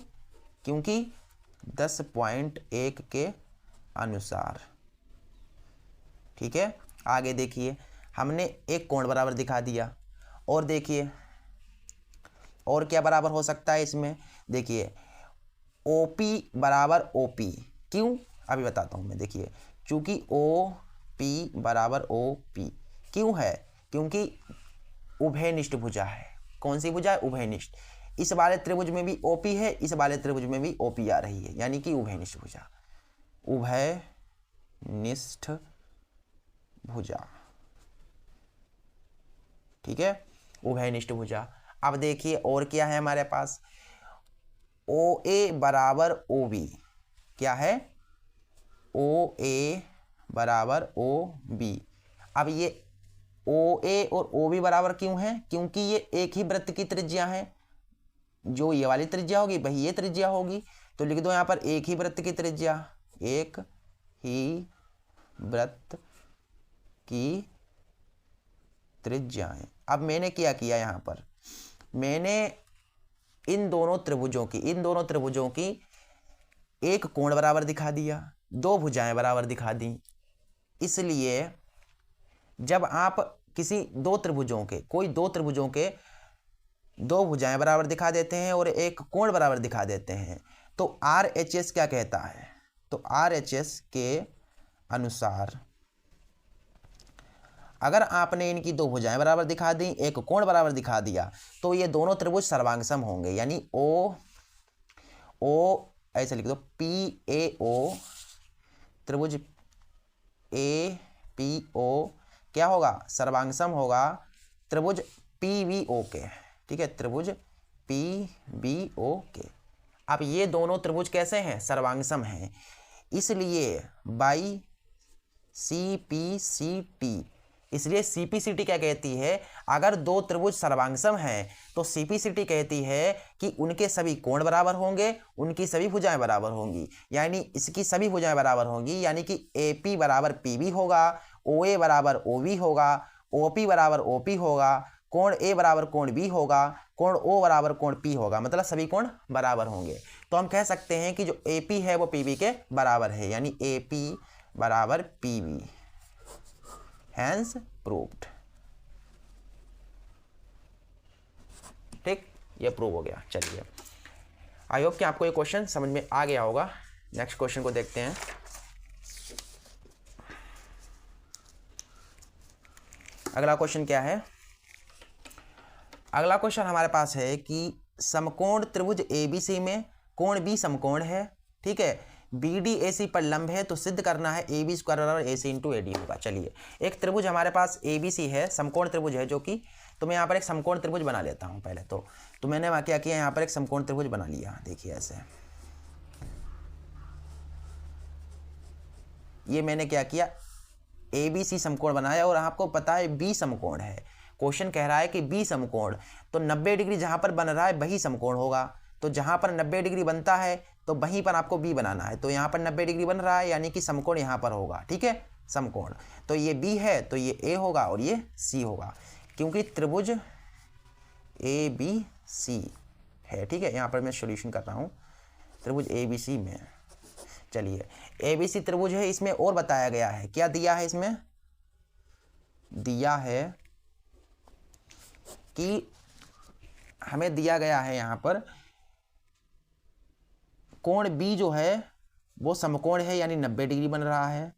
क्योंकि 10.1 के अनुसार, ठीक है। आगे देखिए हमने एक कोण बराबर दिखा दिया, और देखिए और क्या बराबर हो सकता है इसमें, देखिए OP बराबर OP, क्यों अभी बताता हूँ मैं। देखिए चूंकि OP बराबर OP क्यों है, क्योंकि उभयनिष्ठ भुजा है। कौन सी भुजा है? उभयनिष्ठ। इस वाले त्रिभुज में भी ओपी है, इस वाले त्रिभुज में भी ओपी आ रही है, यानी कि उभयनिष्ठ भुजा, उभयनिष्ठ भुजा। ठीक है, उभयनिष्ठ भुजा। अब देखिए और क्या है हमारे पास, ओ ए बराबर ओ बी। क्या है? ओ ए बराबर ओ बी। अब ये ओ ए और ओ बी बराबर क्यों है? क्योंकि ये एक ही वृत्त की त्रिज्या है। जो ये वाली त्रिज्या होगी वही ये त्रिज्या होगी। तो लिख दो यहाँ पर एक ही वृत्त की त्रिज्या, एक ही वृत्त की त्रिज्याएं। अब मैंने क्या किया यहाँ पर, मैंने इन दोनों त्रिभुजों की एक कोण बराबर दिखा दिया, दो भुजाएं बराबर दिखा दी। इसलिए जब आप किसी दो त्रिभुजों के दो भुजाएं बराबर दिखा देते हैं और एक कोण बराबर दिखा देते हैं, तो RHS क्या कहता है? तो RHS के अनुसार अगर आपने इनकी दो भुजाएं बराबर दिखा दी, एक कोण बराबर दिखा दिया, तो ये दोनों त्रिभुज सर्वांगसम होंगे। यानी ओ ऐसे लिख दो, PAO त्रिभुज APO क्या होगा? सर्वांगसम होगा त्रिभुज PBO के। ठीक है, त्रिभुज PBO के। अब ये दोनों त्रिभुज कैसे हैं? सर्वांगसम हैं। इसलिए बाई CPCT, इसलिए CPCT क्या कहती है? अगर दो त्रिभुज सर्वांगसम हैं तो CPCT कहती है कि उनके सभी कोण बराबर होंगे, उनकी सभी भुजाएं बराबर होंगी। यानी इसकी सभी भुजाएं बराबर होंगी, यानी कि AP बराबर PB होगा, OA बराबर OB होगा, OP बराबर OP होगा, कोण A बराबर कोण B होगा, कोण O बराबर कोण P होगा। मतलब सभी कोण बराबर होंगे। तो हम कह सकते हैं कि जो AP है वो PB के बराबर है, यानी AP बराबर PB। Hence proved. ठीक, ये प्रूव हो गया। चलिए, आई होप कि आपको ये क्वेश्चन समझ में आ गया होगा। नेक्स्ट क्वेश्चन को देखते हैं। अगला क्वेश्चन क्या है? अगला क्वेश्चन हमारे पास है कि समकोण त्रिभुज ABC में कोण B समकोण है। ठीक है, BD AC पर लंब है, तो सिद्ध करना है AB स्क्वायर बराबर AC इंटू AD होगा। चलिए, एक त्रिभुज हमारे पास ABC है, समकोण त्रिभुज है जो कि, तो मैं यहाँ पर एक समकोण त्रिभुज बना लेता हूँ पहले तो मैंने वहाँ क्या किया, यहाँ पर एक समकोण त्रिभुज बना लिया। देखिए ऐसे, ये मैंने क्या किया, ABC समकोण बनाया और आपको पता है B समकोण है। क्वेश्चन कह रहा है कि B समकोण, तो 90 डिग्री जहाँ पर बन रहा है वही समकोण होगा। तो जहाँ पर 90 डिग्री बनता है तो वहीं पर आपको B बनाना है। तो यहाँ पर 90 डिग्री बन रहा है, यानी कि समकोण यहाँ पर होगा। ठीक है, समकोण, तो ये B है तो ये A होगा और ये C होगा, क्योंकि त्रिभुज ABC है। ठीक है, यहाँ पर मैं सॉल्यूशन कर रहा हूँ त्रिभुज ABC में। चलिए, ABC त्रिभुज है, इसमें और बताया गया है, क्या दिया है इसमें? दिया है कि हमें दिया गया है यहाँ पर कोण B जो है वो समकोण है, यानी 90 डिग्री बन रहा है,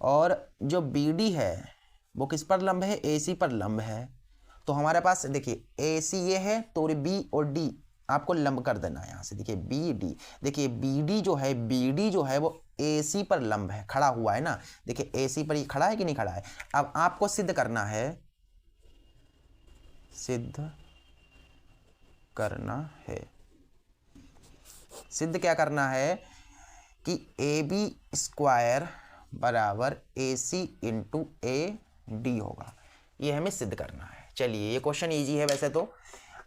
और जो BD है वो किस पर लंब है? AC पर लंब है। तो हमारे पास देखिए AC ये है, तो B और D आपको लंब कर देना है यहाँ से। देखिए BD, देखिए BD जो है वो AC पर लंब है, खड़ा हुआ है ना। देखिए AC पर ये खड़ा है कि नहीं खड़ा है। अब आपको सिद्ध करना है, सिद्ध क्या करना है कि AB स्क्वायर बराबर AC इंटू AD होगा। ये हमें सिद्ध करना है। चलिए, ये क्वेश्चन इजी है वैसे तो।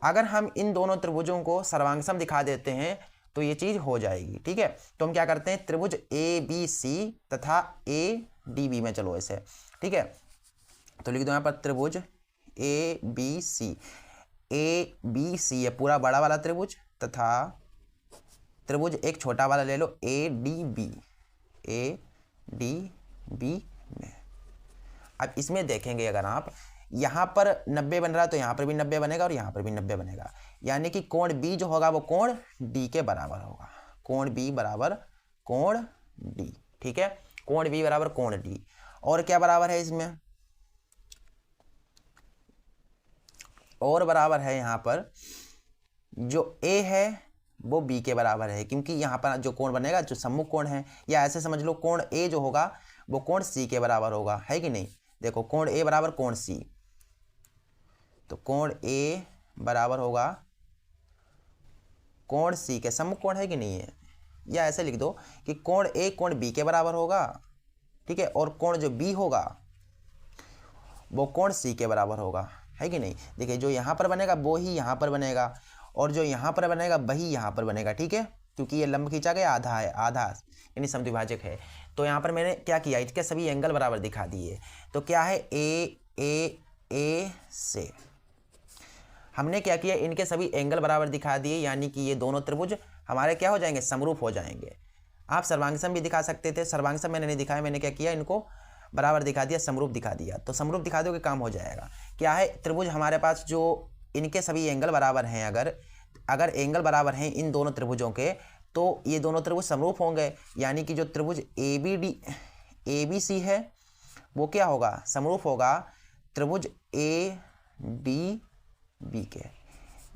अगर हम इन दोनों त्रिभुजों को सर्वांगसम दिखा देते हैं तो ये चीज़ हो जाएगी। ठीक है, तो हम क्या करते हैं, त्रिभुज ABC तथा ADB में, चलो ऐसे। ठीक है, तो लिख दो यहाँ पर त्रिभुज ABC है पूरा बड़ा वाला त्रिभुज, तथा त्रिभुज एक छोटा वाला ले लो ADB में। अब इसमें देखेंगे, अगर आप यहाँ पर 90 बन रहा है तो यहाँ पर भी 90 बनेगा और यहाँ पर भी 90 बनेगा, यानी कि कोण B जो होगा वो कोण D के बराबर होगा। कोण B बराबर कोण D। ठीक है, कोण B बराबर कोण D। और क्या बराबर है इसमें? और बराबर है यहाँ पर जो ए है वो बी के बराबर है, क्योंकि यहाँ पर जो कोण बनेगा जो सम्मुख कोण है, या ऐसे समझ लो कोण ए जो होगा वो कोण सी के बराबर होगा, है कि नहीं। देखो कोण ए बराबर कोण सी, तो कोण ए बराबर होगा कोण सी के, सम्मुख कोण है कि नहीं है। या ऐसे लिख दो कि कोण ए कोण बी के बराबर होगा, ठीक है, और कोण जो बी होगा वो कोण सी के बराबर होगा, है कि नहीं। देखिए जो यहाँ पर बनेगा वो ही यहाँ पर बनेगा, और जो यहाँ पर बनेगा वही यहाँ पर बनेगा, ठीक है, क्योंकि ये लंब खींचा गया आधा है, आधा यानी समद्विभाजक है। तो यहाँ पर मैंने क्या किया, इसके सभी एंगल बराबर दिखा दिए। तो क्या है ए से हमने क्या किया, इनके सभी एंगल बराबर दिखा दिए, यानी कि ये दोनों त्रिभुज हमारे क्या हो जाएंगे, समरूप हो जाएंगे। आप सर्वांगसम भी दिखा सकते थे, सर्वांगसम मैंने नहीं दिखाया, मैंने क्या किया, इनको बराबर दिखा दिया, समरूप दिखा दिया। तो समरूप दिखा दो कि काम हो जाएगा। क्या है, त्रिभुज हमारे पास जो इनके सभी एंगल बराबर हैं, अगर एंगल बराबर हैं इन दोनों त्रिभुजों के, तो ये दोनों त्रिभुज समरूप होंगे, यानी कि जो त्रिभुज ए बी सी है वो क्या होगा, समरूप होगा त्रिभुज ए डी बी के।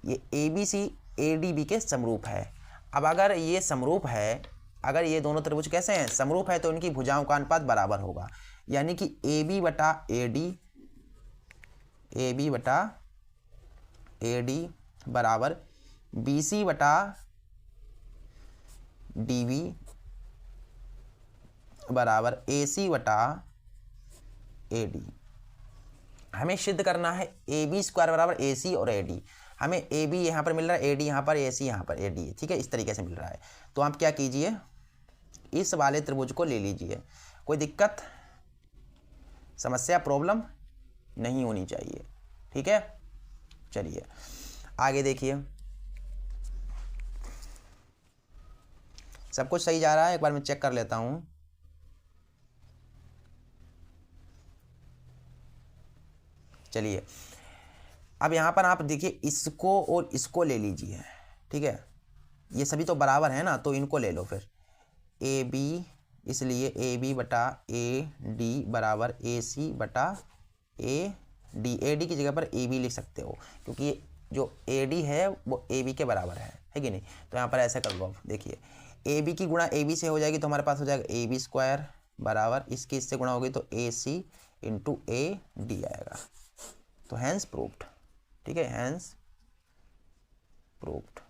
ये A B C A D B के समरूप है। अब अगर ये समरूप है, अगर ये दोनों त्रिभुज कैसे हैं, समरूप है, तो इनकी भुजाओं का अनुपात बराबर होगा, यानी कि ए बी बटा ए डी बराबर बी सी बटा डी बी बराबर ए सी बटा ए डी। हमें सिद्ध करना है ए बी स्क्वायर बराबर ए सी और ए डी। हमें ए बी यहाँ पर मिल रहा है, ए डी यहाँ पर, ए सी यहाँ पर, ए डी, ठीक है, इस तरीके से मिल रहा है। तो आप क्या कीजिए, इस वाले त्रिभुज को ले लीजिए, कोई दिक्कत समस्या प्रॉब्लम नहीं होनी चाहिए, ठीक है। चलिए आगे देखिए, सब कुछ सही जा रहा है, एक बार मैं चेक कर लेता हूं। चलिए अब यहां पर आप देखिए, इसको और इसको ले लीजिए, ठीक है, ये सभी तो बराबर है ना, तो इनको ले लो फिर ए बी, इसलिए ए बी बटा ए डी बराबर ए सी बटा ए डी की जगह पर ए बी लिख सकते हो, क्योंकि जो ए डी है वो ए बी के बराबर है कि नहीं। तो यहाँ पर ऐसे कर लो, आप देखिए ए बी की गुणा ए बी से हो जाएगी, तो हमारे पास हो जाएगा ए बी स्क्वायर बराबर इसकी इससे गुणा होगी तो ए सी इंटू ए डी आएगा। तो हैंस प्रूव्ड, ठीक है, हैंस प्रूव्ड।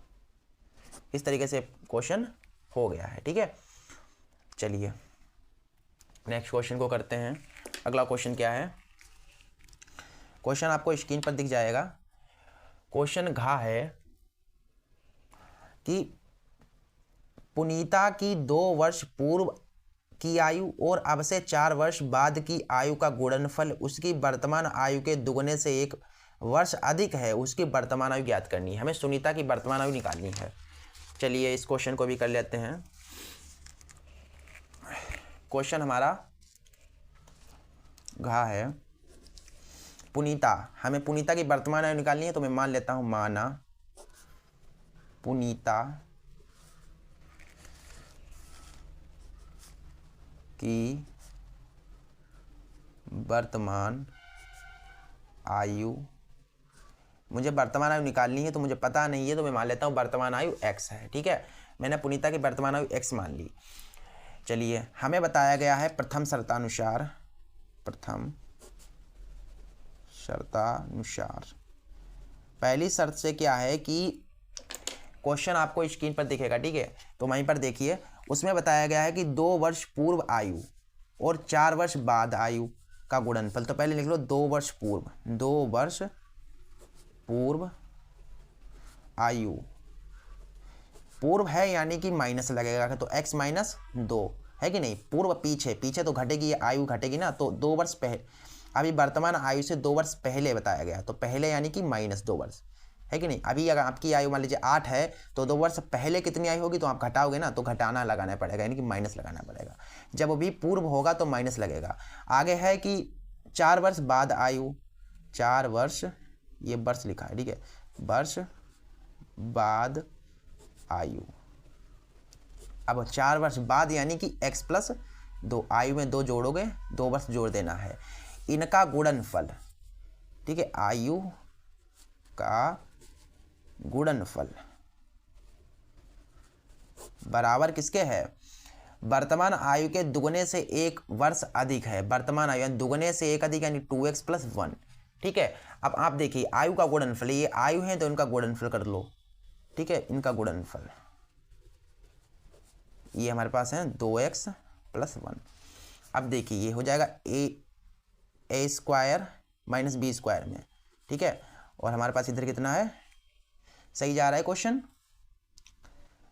इस तरीके से क्वेश्चन हो गया है, ठीक है। चलिए नेक्स्ट क्वेश्चन को करते हैं। अगला क्वेश्चन क्या है, क्वेश्चन आपको स्क्रीन पर दिख जाएगा। क्वेश्चन घ है कि पुनीता की 2 वर्ष पूर्व की आयु और अब से 4 वर्ष बाद की आयु का गुणनफल उसकी वर्तमान आयु के दुगने से 1 वर्ष अधिक है, उसकी वर्तमान आयु ज्ञात करनी है। हमें सुनीता की वर्तमान आयु निकालनी है। चलिए इस क्वेश्चन को भी कर लेते हैं। क्वेश्चन हमारा घ है, पुनीता, हमें पुनीता की वर्तमान आयु निकालनी है, तो मैं मान लेता हूं माना पुनीता की वर्तमान आयु, मुझे वर्तमान आयु निकालनी है तो मुझे पता नहीं है, तो मैं मान लेता हूँ वर्तमान आयु x है, ठीक है। मैंने पुनीता की वर्तमान आयु x मान ली। चलिए हमें बताया गया है प्रथम शर्तानुसार पहली शर्त से क्या है कि क्वेश्चन आपको स्क्रीन पर दिखेगा, ठीक है, तो वहीं पर देखिए, उसमें बताया गया है कि 2 वर्ष पूर्व आयु और 4 वर्ष बाद आयु का गुणनफल। तो पहले लिख लो 2 वर्ष पूर्व, 2 वर्ष पूर्व आयु, पूर्व है यानी कि माइनस लगेगा, तो x माइनस 2 है कि नहीं। पूर्व पीछे, पीछे तो घटेगी, आयु घटेगी ना, तो 2 वर्ष पहले, अभी वर्तमान आयु से 2 वर्ष पहले बताया गया, तो पहले यानी कि माइनस 2 वर्ष है कि नहीं। अभी अगर आपकी आयु मान लीजिए 8 है, तो 2 वर्ष पहले कितनी आयु होगी, तो आप घटाओगे ना, तो घटाना लगाना पड़ेगा, यानी कि माइनस लगाना पड़ेगा। जब भी पूर्व होगा तो माइनस लगेगा। आगे है कि 4 वर्ष बाद आयु, 4 वर्ष, ये वर्ष लिखा है, ठीक है, वर्ष बाद आयु। अब 4 वर्ष बाद यानी कि x प्लस 2, आयु में 2 जोड़ोगे, 2 वर्ष जोड़ देना है। इनका गुणनफल, ठीक है, आयु का गुणनफल बराबर किसके है? वर्तमान आयु के दुगने से 1 वर्ष अधिक है। वर्तमान आयु यानी दुगने से 1 अधिक यानी 2x + 1। ठीक है, अब आप देखिए आयु का गुणनफल, ये आयु है तो इनका गुणनफल कर लो। ठीक है, इनका गुणनफल ये हमारे पास है 2x + 1। अब देखिए ये हो जाएगा a² - b² में। ठीक है, और हमारे पास इधर कितना है? सही जा रहा है क्वेश्चन।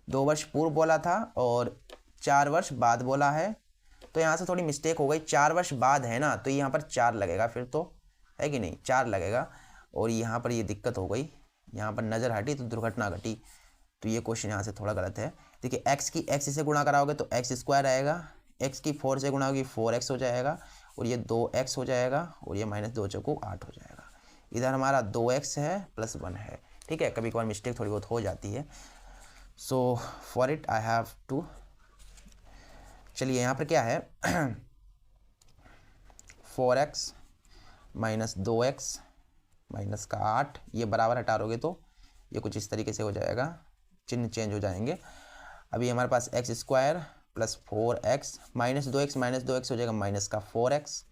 2 वर्ष पूर्व बोला था और 4 वर्ष बाद बोला है, तो यहाँ से थोड़ी मिस्टेक हो गई। 4 वर्ष बाद है ना, तो यहाँ पर 4 लगेगा फिर, तो है कि नहीं, 4 लगेगा। और यहाँ पर ये दिक्कत हो गई, यहाँ पर नज़र हटी तो दुर्घटना घटी, तो ये क्वेश्चन यहाँ से थोड़ा गलत है। देखिए x की x से गुणा कराओगे तो x² आएगा, x की 4 से गुणा होगी 4x हो जाएगा, और ये 2x हो जाएगा, और ये -2 चौको 8 हो जाएगा। इधर हमारा 2x है + 1 है। ठीक है, कभी कभार मिस्टेक थोड़ी बहुत हो जाती है। So for it I have to, चलिए यहाँ पर क्या है 4x - 2x - 8, ये बराबर हटाओगे तो ये कुछ इस तरीके से हो जाएगा, चिन्ह चेंज हो जाएंगे। अभी हमारे पास x² + 4x -2x हो जाएगा -4x,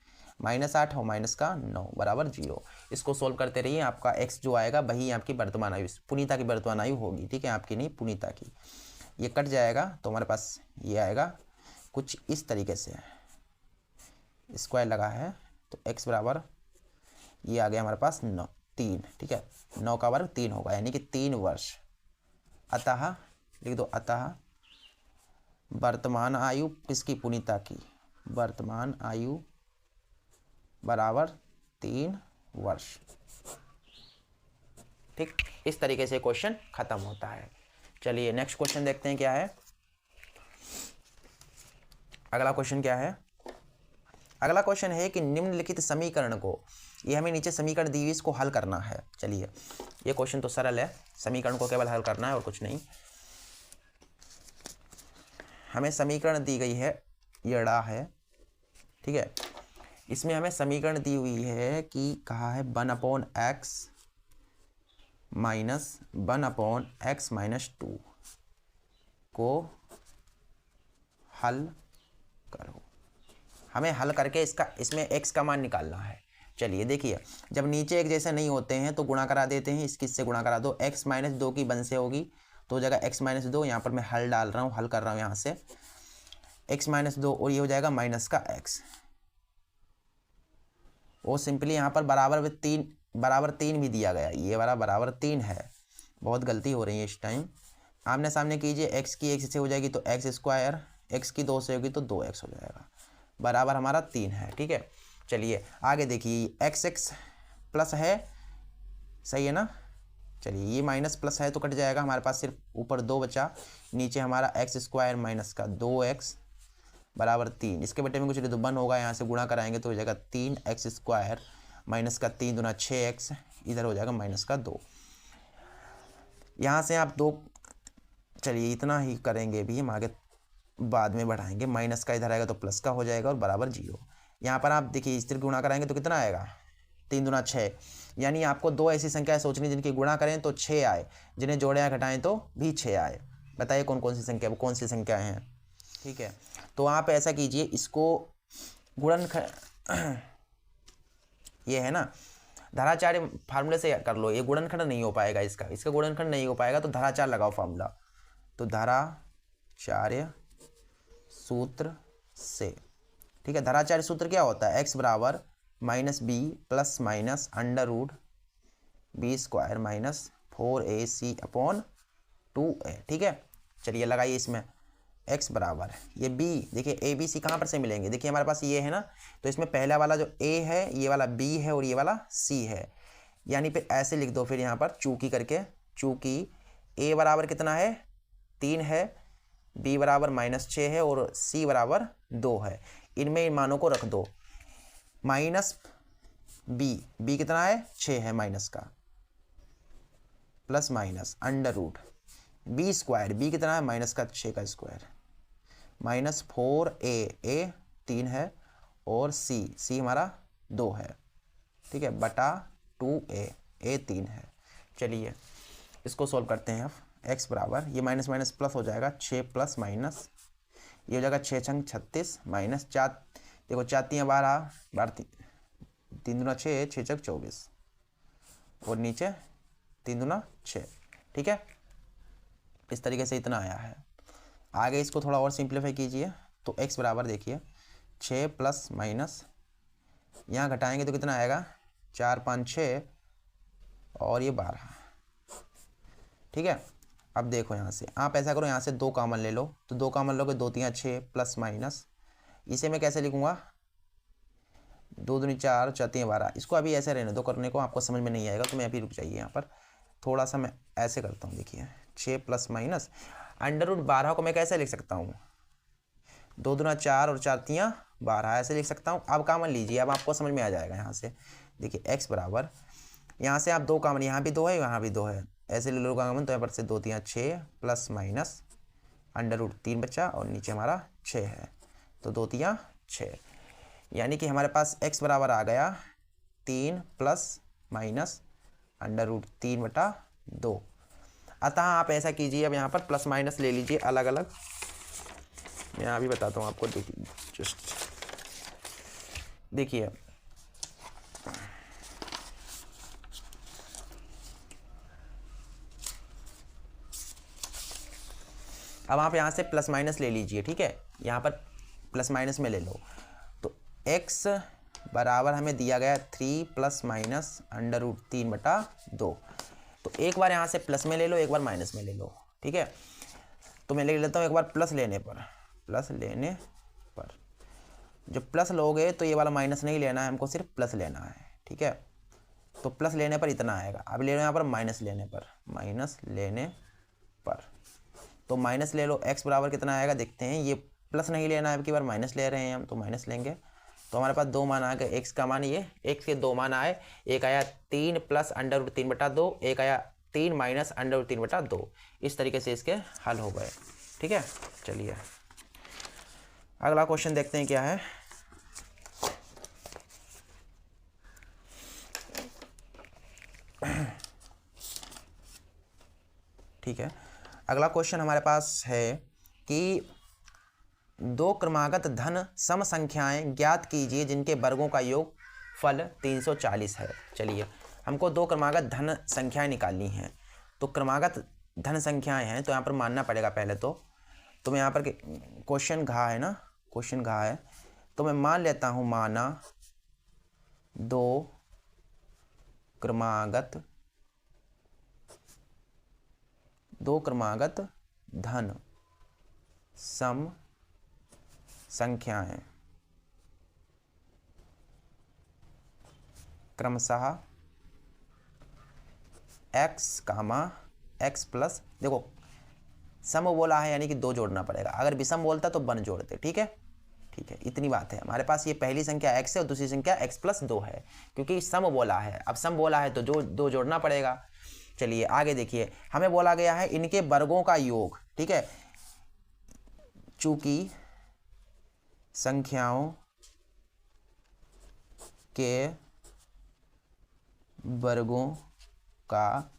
-8 और -9 बराबर 0। इसको सोल्व करते रहिए, आपका x जो आएगा वही आपकी वर्तमान आयु, पुनीता की वर्तमान आयु होगी। ठीक है, आपकी नहीं, पुनीता की। ये कट जाएगा तो हमारे पास ये आएगा कुछ इस तरीके से, स्क्वायर लगा है तो x बराबर ये आ गया हमारे पास 3। ठीक है, 9 का वर्ग 3 होगा, यानी कि 3 वर्ष। अतः लिख दो, अतः वर्तमान आयु किसकी? पुनीता की। वर्तमान आयु बराबर 3 वर्ष। ठीक, इस तरीके से क्वेश्चन खत्म होता है। चलिए नेक्स्ट क्वेश्चन देखते हैं क्या है। अगला क्वेश्चन क्या है? अगला क्वेश्चन है कि निम्नलिखित समीकरण को, ये हमें नीचे समीकरण दी हुई, इसको हल करना है। चलिए ये क्वेश्चन तो सरल है, समीकरण को केवल हल करना है और कुछ नहीं। हमें समीकरण दी गई है, ये ड़ा है। ठीक है, इसमें हमें समीकरण दी हुई है कि कहा है 1/x - 1/x - 2 को हल करो। हमें हल करके इसमें x का मान निकालना है। चलिए देखिए, जब नीचे एक जैसे नहीं होते हैं तो गुणा करा देते हैं, इससे गुणा करा दो। x - 2 की 1 से होगी तो हो जाएगा x - 2, यहाँ पर मैं हल डाल रहा हूँ, हल कर रहा हूँ यहाँ से। x - 2 और ये हो जाएगा -x, वो सिंपली यहाँ पर बराबर 3 भी दिया गया, ये वाला बराबर 3 है। बहुत गलती हो रही है इस टाइम, आमने सामने कीजिए। x की 1 से हो जाएगी तो x², x की 2 से होगी तो 2x हो जाएगा, बराबर हमारा 3 है। ठीक है, चलिए आगे देखिए, x प्लस है, सही है ना। चलिए ये माइनस प्लस है तो कट जाएगा, हमारे पास सिर्फ ऊपर 2 बचा, नीचे हमारा x² माइनस का 2x बराबर 3। इसके बटे में कुछ तो 1 होगा, यहाँ से गुणा कराएंगे तो हो जाएगा 3x² माइनस का 3 दूना 6x, इधर हो जाएगा -2। यहाँ से आप 2, चलिए इतना ही करेंगे भी, हम आगे बाद में बढ़ाएंगे। माइनस का इधर आएगा तो प्लस का हो जाएगा और बराबर 0। यहाँ पर आप देखिए इस तरह गुणा कराएंगे तो कितना आएगा, 3 दूना 6, यानी आपको 2 ऐसी संख्याएं सोचनी जिनकी गुणा करें तो 6 आए, जिन्हें जोड़े या घटाएं तो भी 6 आए। बताइए कौन कौन सी संख्या, कौन सी संख्याएं हैं। ठीक है, तो आप ऐसा कीजिए, इसको गुणन ये है ना धराचार्य फार्मूले से कर लो, ये गुणनखंड नहीं हो पाएगा, इसका गुणनखंड नहीं हो पाएगा, तो धराचार लगाओ फार्मूला। तो धराचार्य सूत्र से, ठीक है, धराचार्य सूत्र क्या होता है, x बराबर -b plus minus √b² minus 4ac/2a। ठीक है, चलिए लगाइए इसमें x बराबर, ये b, देखिए a b c कहाँ पर से मिलेंगे, देखिए हमारे पास ये है ना, तो इसमें पहला वाला जो a है, ये वाला b है और ये वाला c है, यानी फिर ऐसे लिख दो फिर यहाँ पर चूंकि करके, चूंकि a बराबर कितना है 3 है, b बराबर -6 है और c बराबर 2 है, इनमें इन मानों को रख दो। माइनस b कितना है 6 है माइनस का, प्लस माइनस √b², b कितना है माइनस का 6 का स्क्वायर, माइनस 4a 3 है और c हमारा 2 है। ठीक है, बटा 2a 3 है। चलिए इसको सोल्व करते हैं। अब x बराबर ये माइनस माइनस प्लस हो जाएगा, 6 प्लस माइनस ये हो जाएगा 6 छंग 36 माइनस 4, देखो 4 3 12 12 3 दूना 6 6 छक 24 और नीचे 3 दूना 6। ठीक है, इस तरीके से इतना आया है। आगे इसको थोड़ा और सिंप्लीफाई कीजिए तो x बराबर देखिए 6 प्लस माइनस यहाँ घटाएंगे तो कितना आएगा 4 5 6 और ये 12। ठीक है, अब देखो यहाँ से आप ऐसा करो, यहाँ से 2 कॉमन ले लो तो 2 कॉमन लोगे 2 3 6 प्लस माइनस इसे मैं कैसे लिखूँगा 2 दूनी 4 4 3 12। इसको अभी ऐसे रहने दो, करने को आपको समझ में नहीं आएगा तो मैं अभी रुक जाइए यहाँ पर थोड़ा सा मैं ऐसे करता हूँ। देखिए 6 प्लस माइनस अंडर रूट 12 को मैं कैसे लिख सकता हूँ 2 दूना 4 और 4 3 12 ऐसे लिख सकता हूँ। अब कॉमन लीजिए, अब आपको समझ में आ जाएगा। यहाँ से देखिए x बराबर यहाँ से आप 2 कॉमन, यहाँ भी 2 है यहाँ भी 2 है, ऐसे ले लो कॉमन तो यहाँ पर से 2 3 6 प्लस माइनस अंडर रूट 3 बचा और नीचे हमारा 6 है तो 2 3 6, यानी कि हमारे पास x बराबर आ गया 3 प्लस माइनस अंडर रूट 3/2। अतः आप ऐसा कीजिए, अब यहाँ पर प्लस माइनस ले लीजिए अलग अलग, मैं अभी बताता हूँ आपको। देखिए जस्ट देखिए अब आप यहाँ से प्लस माइनस ले लीजिए। ठीक है, यहाँ पर प्लस माइनस में ले लो तो x बराबर हमें दिया गया 3 प्लस माइनस अंडर रूट 3/2। तो एक बार यहाँ से प्लस में ले लो, एक बार माइनस में ले लो। ठीक है, तो मैं ले लेता हूँ एक बार प्लस लेने पर जब प्लस लोगे तो ये वाला माइनस नहीं लेना है हमको, सिर्फ प्लस लेना है। ठीक है, तो प्लस लेने पर इतना आएगा। अब ले लो यहाँ पर माइनस लेने पर तो माइनस ले लो, x बराबर कितना आएगा देखते हैं। ये प्लस नहीं लेना है, अब की बार माइनस ले रहे हैं हम तो माइनस लेंगे तो हमारे पास 2 मान आ गए। x का मान ये x के 2 मान आए, एक आया 3 प्लस अंडर रूट 3/2, एक आया 3 माइनस अंडर रूट 3/2। इस तरीके से इसके हल हो गए। ठीक है, चलिए अगला क्वेश्चन देखते हैं क्या है। ठीक है, अगला क्वेश्चन हमारे पास है कि 2 क्रमागत धन सम संख्याएं ज्ञात कीजिए जिनके वर्गों का योग फल 340 है। चलिए हमको 2 क्रमागत धन संख्याएं निकालनी हैं। तो क्रमागत धन संख्याएं हैं तो यहाँ पर मानना पड़ेगा पहले तो मैं यहाँ पर क्वेश्चन घा है ना, क्वेश्चन घा है तो मैं मान लेता हूँ, माना 2 क्रमागत धन सम संख्याएं क्रमशः x प्लस, देखो सम बोला है यानी कि 2 जोड़ना पड़ेगा, अगर विषम बोलता तो 1 जोड़ते। ठीक है, इतनी बात है। हमारे पास ये पहली संख्या x है और दूसरी संख्या x + 2 है, क्योंकि सम बोला है। अब सम बोला है तो जो 2 जोड़ना पड़ेगा। चलिए आगे देखिए, हमें बोला गया है इनके वर्गों का योग। ठीक है, चूंकि संख्याओं के वर्गों का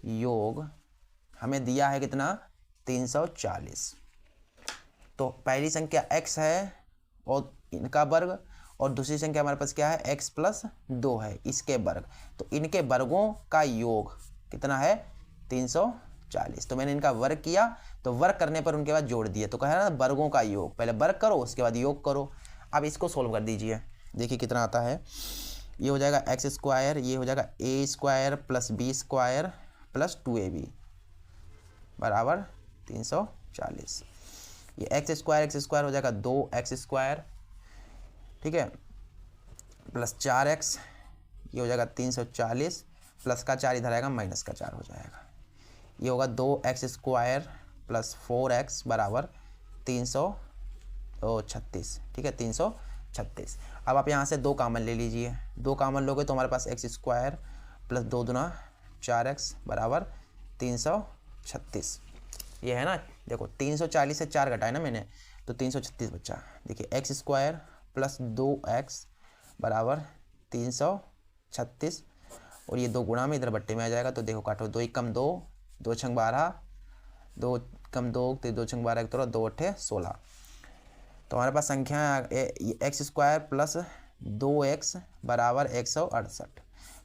योग हमें दिया है कितना 340। तो पहली संख्या x है और इनका वर्ग, और दूसरी संख्या हमारे पास क्या है x + 2 है, इसके वर्ग। तो इनके वर्गों का योग कितना है 340। तो मैंने इनका वर्ग किया तो वर्ग करने पर उनके बाद जोड़ दिए, तो कह रहा ना वर्गों का योग, पहले वर्ग करो उसके बाद योग करो। अब इसको सोल्व कर दीजिए, देखिए कितना आता है। ये हो जाएगा x², ये हो जाएगा a² + b² + 2ab बराबर 340। ये x² हो जाएगा 2x², ठीक है, प्लस 4x, ये हो जाएगा 340, प्लस का 4 इधर आएगा, माइनस का 4 हो जाएगा। ये होगा 2x² + 4x बराबर 336। ठीक है, 336। अब आप यहाँ से 2 कॉमन ले लीजिए, 2 कॉमन लोगे तो हमारे पास x² + 2 दूना 4x बराबर 336। ये है ना, देखो 340 से 4 घटाए ना मैंने तो 336 बचा। देखिए x² + 2x बराबर 336 और ये 2 गुणा में इधर बट्टे में आ जाएगा। तो देखो काटो, 2 1 कम 2, 2 छंग 12, 2 कम 2, 2 छंग 12, 2 8 16। तो हमारे पास संख्या x² प्लस 2x बराबर 168।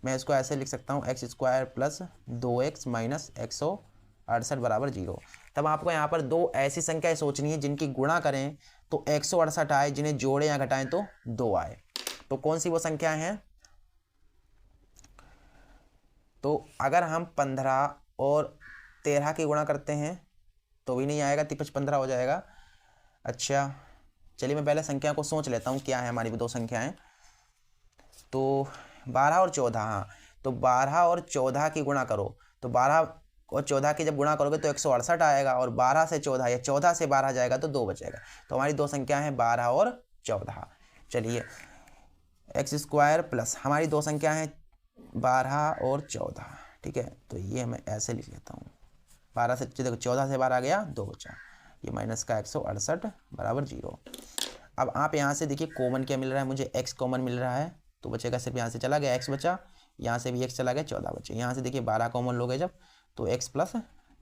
मैं इसको ऐसे लिख सकता हूँ x² प्लस 2x माइनस 168 बराबर 0। तब आपको यहाँ पर 2 ऐसी संख्याएं सोचनी है जिनकी गुणा करें तो 168 आए, जिन्हें जोड़ें या घटाएं तो 2 आए। तो कौन सी वो संख्याएं हैं? तो अगर हम 15 और 13 की गुणा करते हैं तो भी नहीं आएगा, 5 15 हो जाएगा। अच्छा चलिए मैं पहले संख्या को सोच लेता हूँ क्या है हमारी 2 संख्याएं। तो 12 और 14, हाँ तो 12 और 14 की गुणा करो तो 12 और 14 की जब गुणा करोगे तो 168 आएगा, और 12 से 14 या 14 से 12 जाएगा तो 2 बचेगा। तो हमारी 2 संख्या हैं 12 और 14। चलिए x² प्लस हमारी 2 संख्या हैं 12 और 14, ठीक है। तो ये मैं ऐसे लिख लेता हूँ, 12 से देखो 14 से 12 गया 2 बचा, ये माइनस का 168 बराबर 0। अब आप यहाँ से देखिए कॉमन क्या मिल रहा है मुझे, x कॉमन मिल रहा है तो बचेगा सिर्फ यहाँ से चला गया x बचा, यहाँ से भी x चला गया 14 बचे। यहाँ से देखिए 12 कॉमन लोगे जब तो x प्लस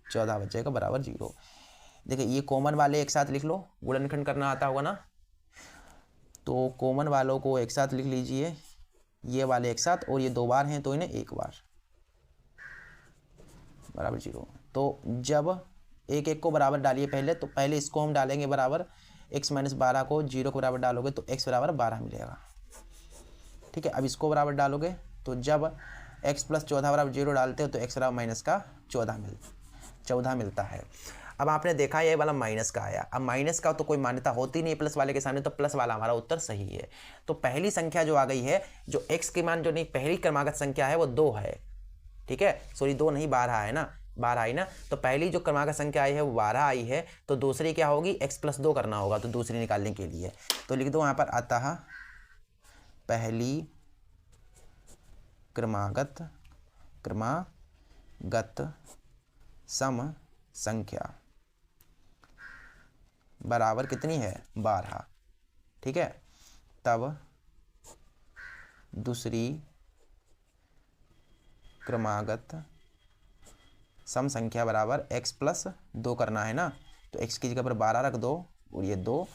14 बचेगा बराबर 0। देखिए ये कॉमन वाले एक साथ लिख लो, गुणनखंड करना आता होगा ना, तो कॉमन वालों को एक साथ लिख लीजिए, ये वाले एक साथ, और ये 2 बार हैं तो इन्हें 1 बार बराबर 0। तो जब 1 1 को बराबर डालिए पहले, तो पहले इसको हम डालेंगे बराबर, x माइनस 12 को 0 को बराबर डालोगे तो x बराबर 12 मिलेगा, ठीक है। अब इसको बराबर डालोगे तो जब x प्लस 14 बराबर 0 डालते हो तो x बराबर माइनस का 14 मिलता है। अब आपने देखा ये वाला माइनस का आया, अब माइनस का तो कोई मान्यता होती नहीं प्लस वाले के सामने, तो प्लस वाला हमारा उत्तर सही है। तो पहली संख्या जो आ गई है, जो x के मान जो नहीं पहली क्रमागत संख्या है वो 2 है, ठीक है, सॉरी 2 नहीं 12 है ना, 12 आई ना। तो पहली जो क्रमागत संख्या आई है वो 12 आई है, तो दूसरी क्या होगी, x प्लस 2 करना होगा तो दूसरी निकालने के लिए। तो लिख दो यहाँ पर अतः पहली क्रमागत सम संख्या बराबर कितनी है 12, ठीक है। तब दूसरी क्रमागत सम संख्या बराबर x प्लस 2 करना है ना, तो x की जगह पर 12 रख दो और ये 2,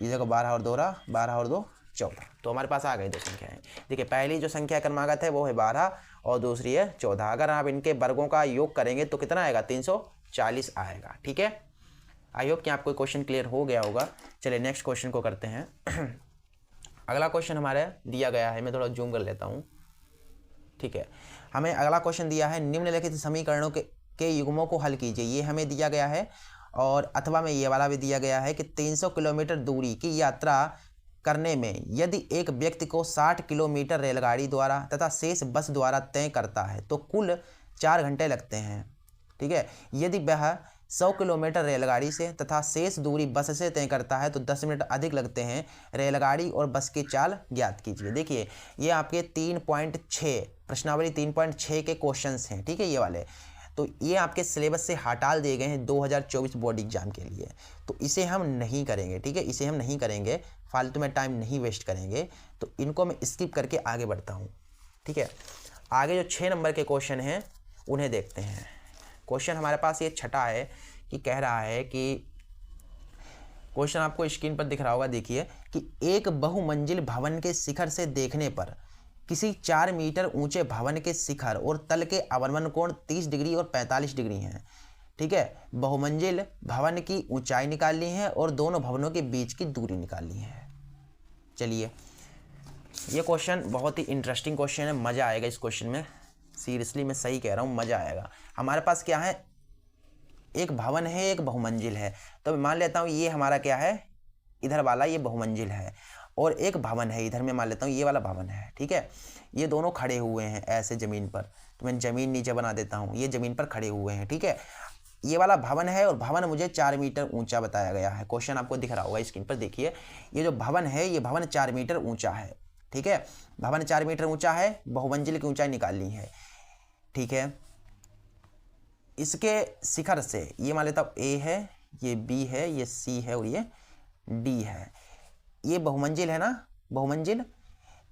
ये जगह 12 और 2 रहा, 12 और 2 14। तो हमारे पास आ गई 2 संख्याएं। देखिए पहली जो संख्या क्रमागत है वो है 12 और दूसरी है 14। अगर आप इनके वर्गों का योग करेंगे तो कितना आएगा, 340 आएगा, ठीक है। आई होप कि आपको क्वेश्चन क्लियर हो गया होगा। चलिए नेक्स्ट क्वेश्चन को करते हैं। अगला क्वेश्चन हमारे दिया गया है, मैं थोड़ा जूम कर लेता हूँ, ठीक है। हमें अगला क्वेश्चन दिया है, निम्नलिखित समीकरणों के युग्मों को हल कीजिए, ये हमें दिया गया है। और अथवा में ये वाला भी दिया गया है कि 300 किलोमीटर दूरी की यात्रा करने में यदि एक व्यक्ति को 60 किलोमीटर रेलगाड़ी द्वारा तथा शेष बस द्वारा तय करता है तो कुल 4 घंटे लगते हैं, ठीक है। यदि वह 100 किलोमीटर रेलगाड़ी से तथा शेष दूरी बस से तय करता है तो 10 मिनट अधिक लगते हैं। रेलगाड़ी और बस की चाल ज्ञात कीजिए। देखिए ये आपके 3.6 प्रश्नावली 3.6 के क्वेश्चंस हैं, ठीक है, ये वाले। तो ये आपके सिलेबस से हटा दिए गए हैं 2024 बोर्ड एग्जाम के लिए, तो इसे हम नहीं करेंगे, ठीक है, इसे हम नहीं करेंगे, फालतू में टाइम नहीं वेस्ट करेंगे। तो इनको मैं स्किप करके आगे बढ़ता हूँ, ठीक है। आगे जो 6 नंबर के क्वेश्चन हैं उन्हें देखते हैं। क्वेश्चन हमारे पास ये छठा है कि कह रहा है कि क्वेश्चन आपको स्क्रीन पर दिख रहा होगा, देखिए कि एक बहुमंजिल भवन के शिखर से देखने पर किसी 4 मीटर ऊंचे भवन के शिखर और तल के अवनमन कोण 30 डिग्री और 45 डिग्री हैं, ठीक है। बहुमंजिल भवन की ऊंचाई निकालनी है और दोनों भवनों के बीच की दूरी निकालनी है। चलिए ये क्वेश्चन बहुत ही इंटरेस्टिंग क्वेश्चन है, मज़ा आएगा इस क्वेश्चन में, सीरियसली मैं सही कह रहा हूँ, मज़ा आएगा। हमारे पास क्या है, एक भवन है, एक बहुमंजिल है। तो मैं मान लेता हूँ ये हमारा क्या है, इधर वाला ये बहुमंजिल है, और एक भवन है इधर, मैं मान लेता हूँ ये वाला भवन है, ठीक है। ये दोनों खड़े हुए हैं ऐसे ज़मीन पर, तो मैं ज़मीन नीचे बना देता हूँ, ये ज़मीन पर खड़े हुए हैं, ठीक है। ये वाला भवन है और भवन मुझे 4 मीटर ऊंचा बताया गया है। क्वेश्चन आपको दिख रहा होगा स्क्रीन पर, देखिए ये जो भवन है ये भवन 4 मीटर ऊंचा है, ठीक है। भवन 4 मीटर ऊंचा है, बहुमंजिल की ऊंचाई निकालनी है, ठीक है। इसके शिखर से ये मान लेता हूँ A है, ये B है, ये C है और ये D है। ये बहुमंजिल है ना, बहुमंजिल,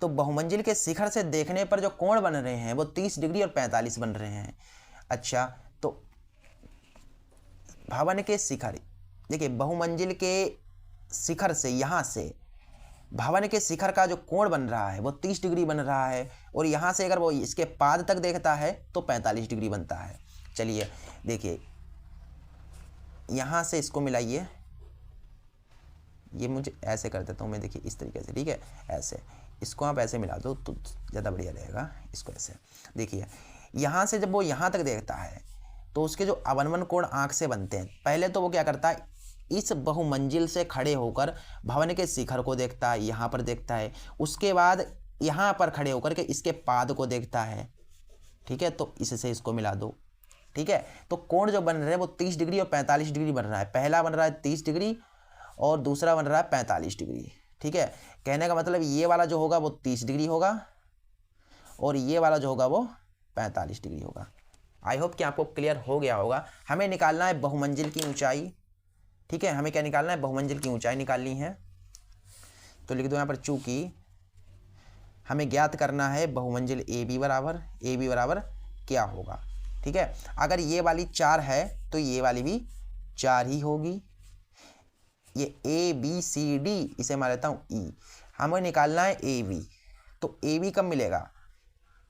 तो बहुमंजिल के शिखर से देखने पर जो कोण बन रहे हैं वो 30 डिग्री और 45 बन रहे हैं। अच्छा, तो भवन के शिखर, देखिए बहुमंजिल के शिखर से, यहाँ से भवन के शिखर का जो कोण बन रहा है वो 30 डिग्री बन रहा है, और यहाँ से अगर वो इसके पाद तक देखता है तो 45 डिग्री बनता है। चलिए देखिए, यहाँ से इसको मिलाइए, ये मुझे ऐसे कर देता हूँ मैं, देखिए इस तरीके से, ठीक है, ऐसे इसको आप ऐसे मिला दो तो ज़्यादा बढ़िया रहेगा। इसको ऐसे देखिए, यहाँ से जब वो यहाँ तक देखता है तो उसके जो अवनमन कोण आँख से बनते हैं, पहले तो वो क्या करता है, इस बहुमंजिल से खड़े होकर भवन के शिखर को देखता है, यहाँ पर देखता है, उसके बाद यहाँ पर खड़े होकर के इसके पाद को देखता है, ठीक है, तो इससे इसको मिला दो, ठीक है। तो कोण जो बन रहे हैं वो 30 डिग्री और 45 डिग्री बन रहा है, पहला बन रहा है 30 डिग्री और दूसरा बन रहा है 45 डिग्री, ठीक है। कहने का मतलब ये वाला जो होगा वो 30 डिग्री होगा और ये वाला जो होगा वो 45 डिग्री होगा। आई होप कि आपको क्लियर हो गया होगा। हमें निकालना है बहुमंजिल की ऊंचाई, ठीक है, हमें क्या निकालना है, बहुमंजिल की ऊंचाई निकालनी है। तो लिख दो यहाँ पर, चूंकि हमें ज्ञात करना है बहुमंजिल ए बी बराबर क्या होगा, ठीक है। अगर ये वाली 4 है तो ये वाली भी 4 ही होगी। ये ए बी सी डी, इसे मान लेता हूँ ई, हमें निकालना है ए बी। तो ए बी कब मिलेगा,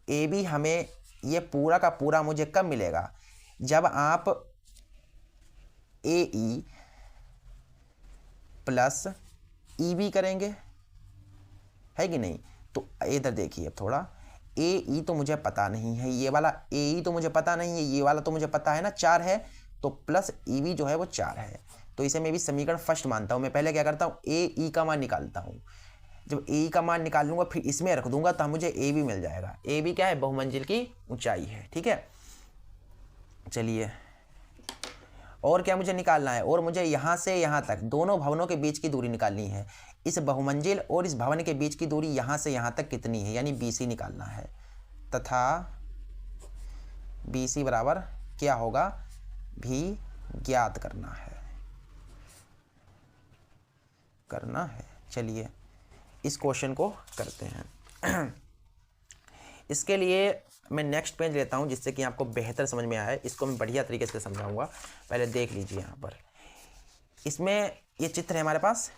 ए बी हमें ये पूरा का पूरा मुझे कब मिलेगा, जब आप ए ई प्लस ई बी करेंगे, है कि नहीं। तो इधर देखिए, अब थोड़ा ए ई तो मुझे पता नहीं है, ये वाला ए ई तो मुझे पता नहीं है, ये वाला तो मुझे पता है ना 4 है, तो प्लस ई बी जो है वो 4 है। तो इसे मैं भी समीकरण फर्स्ट मानता हूँ। मैं पहले क्या करता हूँ, ए ई का मान निकालता हूँ। जब ए ई का मान निकाल लूँगा फिर इसमें रख दूंगा तो मुझे ए बी मिल जाएगा। ए बी क्या है, बहुमंजिल की ऊंचाई है, ठीक है। चलिए, और क्या मुझे निकालना है, और मुझे यहाँ से यहाँ तक दोनों भवनों के बीच की दूरी निकालनी है। इस बहुमंजिल और इस भवन के बीच की दूरी यहाँ से यहाँ तक कितनी है, यानी BC निकालना है, तथा BC बराबर क्या होगा भी ज्ञात करना है। चलिए इस क्वेश्चन को करते हैं। इसके लिए मैं नेक्स्ट पेज लेता हूं जिससे कि आपको बेहतर समझ में आए। इसको मैं बढ़िया तरीके से समझाऊंगा। पहले देख लीजिए, यहाँ पर इसमें ये चित्र है हमारे पास,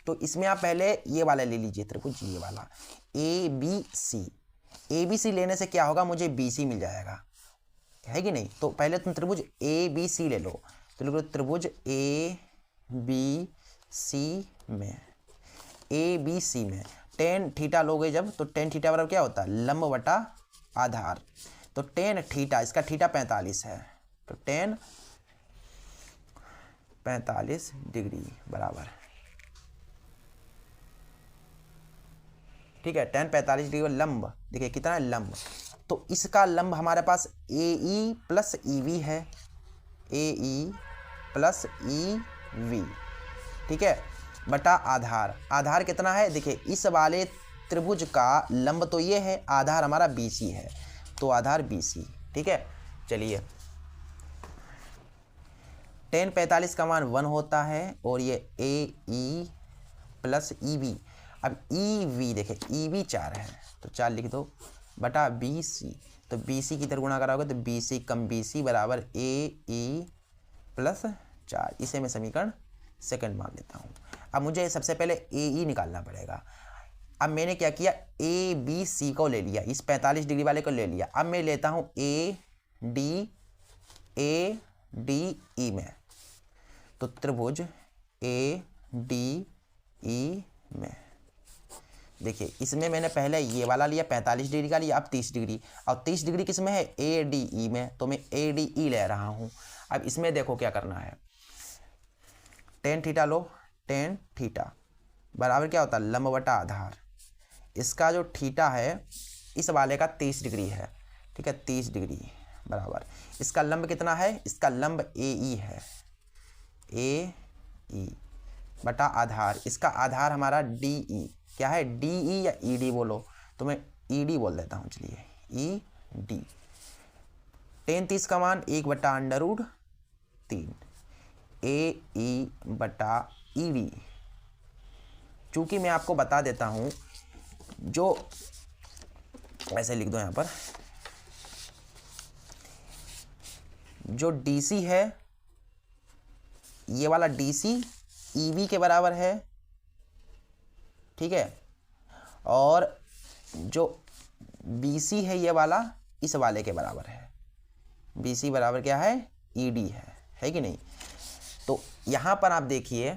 तो इसमें आप पहले ये वाला ले लीजिए त्रिभुज, ये वाला ABC लेने से क्या होगा, मुझे BC मिल जाएगा, है कि नहीं। तो पहले तुम त्रिभुज ABC ले लो, तो लिखो त्रिभुज ABC में टेन थीटा लोगे जब, तो टेन थीटा बराबर क्या होता है, लंब बटा आधार। तो टेन थीटा, इसका थीटा 45 है, तो टेन 45 डिग्री बराबर, ठीक है, टेन 45 डिग्री लंब, देखिए कितना है लंब। तो इसका लंब हमारे पास AE प्लस EV है, AE प्लस EV, ठीक है, बटा आधार कितना है, देखिए इस वाले त्रिभुज का लंब तो ये है, आधार हमारा BC है, तो आधार BC, ठीक है। चलिए टेन 45 का मान 1 होता है, और ये AE प्लस EV, अब EV देखिए EV 4 है, तो 4 लिख दो बटा BC, तो BC की तरह गुणा कराओगे तो BC कम BC बराबर AE प्लस 4। इसे मैं समीकरण सेकंड मान लेता हूँ। अब मुझे सबसे पहले AE निकालना पड़ेगा। अब मैंने क्या किया, ABC को ले लिया, इस 45 डिग्री वाले को ले लिया। अब मैं लेता हूँ ADE में, तो त्रिभुज ADE में देखिए, इसमें मैंने पहले ये वाला लिया 45 डिग्री का लिया, अब 30 डिग्री, और 30 डिग्री किस में है, ADE में, तो मैं ADE ले रहा हूँ। अब इसमें देखो क्या करना है, टेन थीटा लो, टेन थीटा बराबर क्या होता है, लंब बटा आधार। इसका जो थीटा है इस वाले का 30 डिग्री है, ठीक है, 30 डिग्री बराबर, इसका लंब कितना है, इसका लंब AE है, AE बटा आधार, इसका आधार हमारा DE, क्या है DE या ED बोलो, तो मैं ED बोल देता हूँ, चलिए ED। टेन 30 का मान 1 बटा अंडर रूट 3 AE बटा ED। चूँकि मैं आपको बता देता हूँ, जो ऐसे लिख दो यहाँ पर, जो DC है ये वाला DC EV के बराबर है, ठीक है, और जो BC है ये वाला इस वाले के बराबर है। BC बराबर क्या है, ED है कि नहीं। तो यहाँ पर आप देखिए,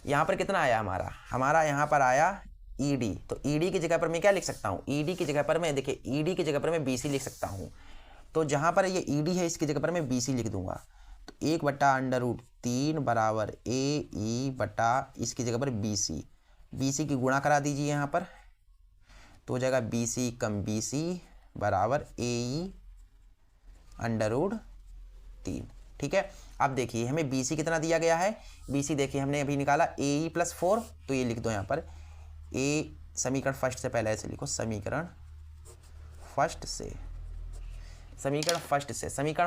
यहाँ पर कितना आया हमारा यहाँ पर आया ED। तो ED की जगह पर मैं क्या लिख सकता हूँ, ED की जगह पर मैं, देखिए ED की जगह पर मैं BC लिख सकता हूँ। तो जहाँ पर ये ED है इसकी जगह पर मैं BC लिख दूंगा। तो 1/√3 बराबर AE बटा इसकी जगह पर BC की गुणा करा दीजिए यहाँ पर, तो हो जाएगा BC कम BC बराबर AE √3। ठीक है, अब देखिए हमें BC कितना दिया गया है, BC देखिए हमने अभी निकाला AE + 4, तो ये लिख दो यहाँ पर समीकरण फर्स्ट से, पहले ऐसे लिखो, समीकरण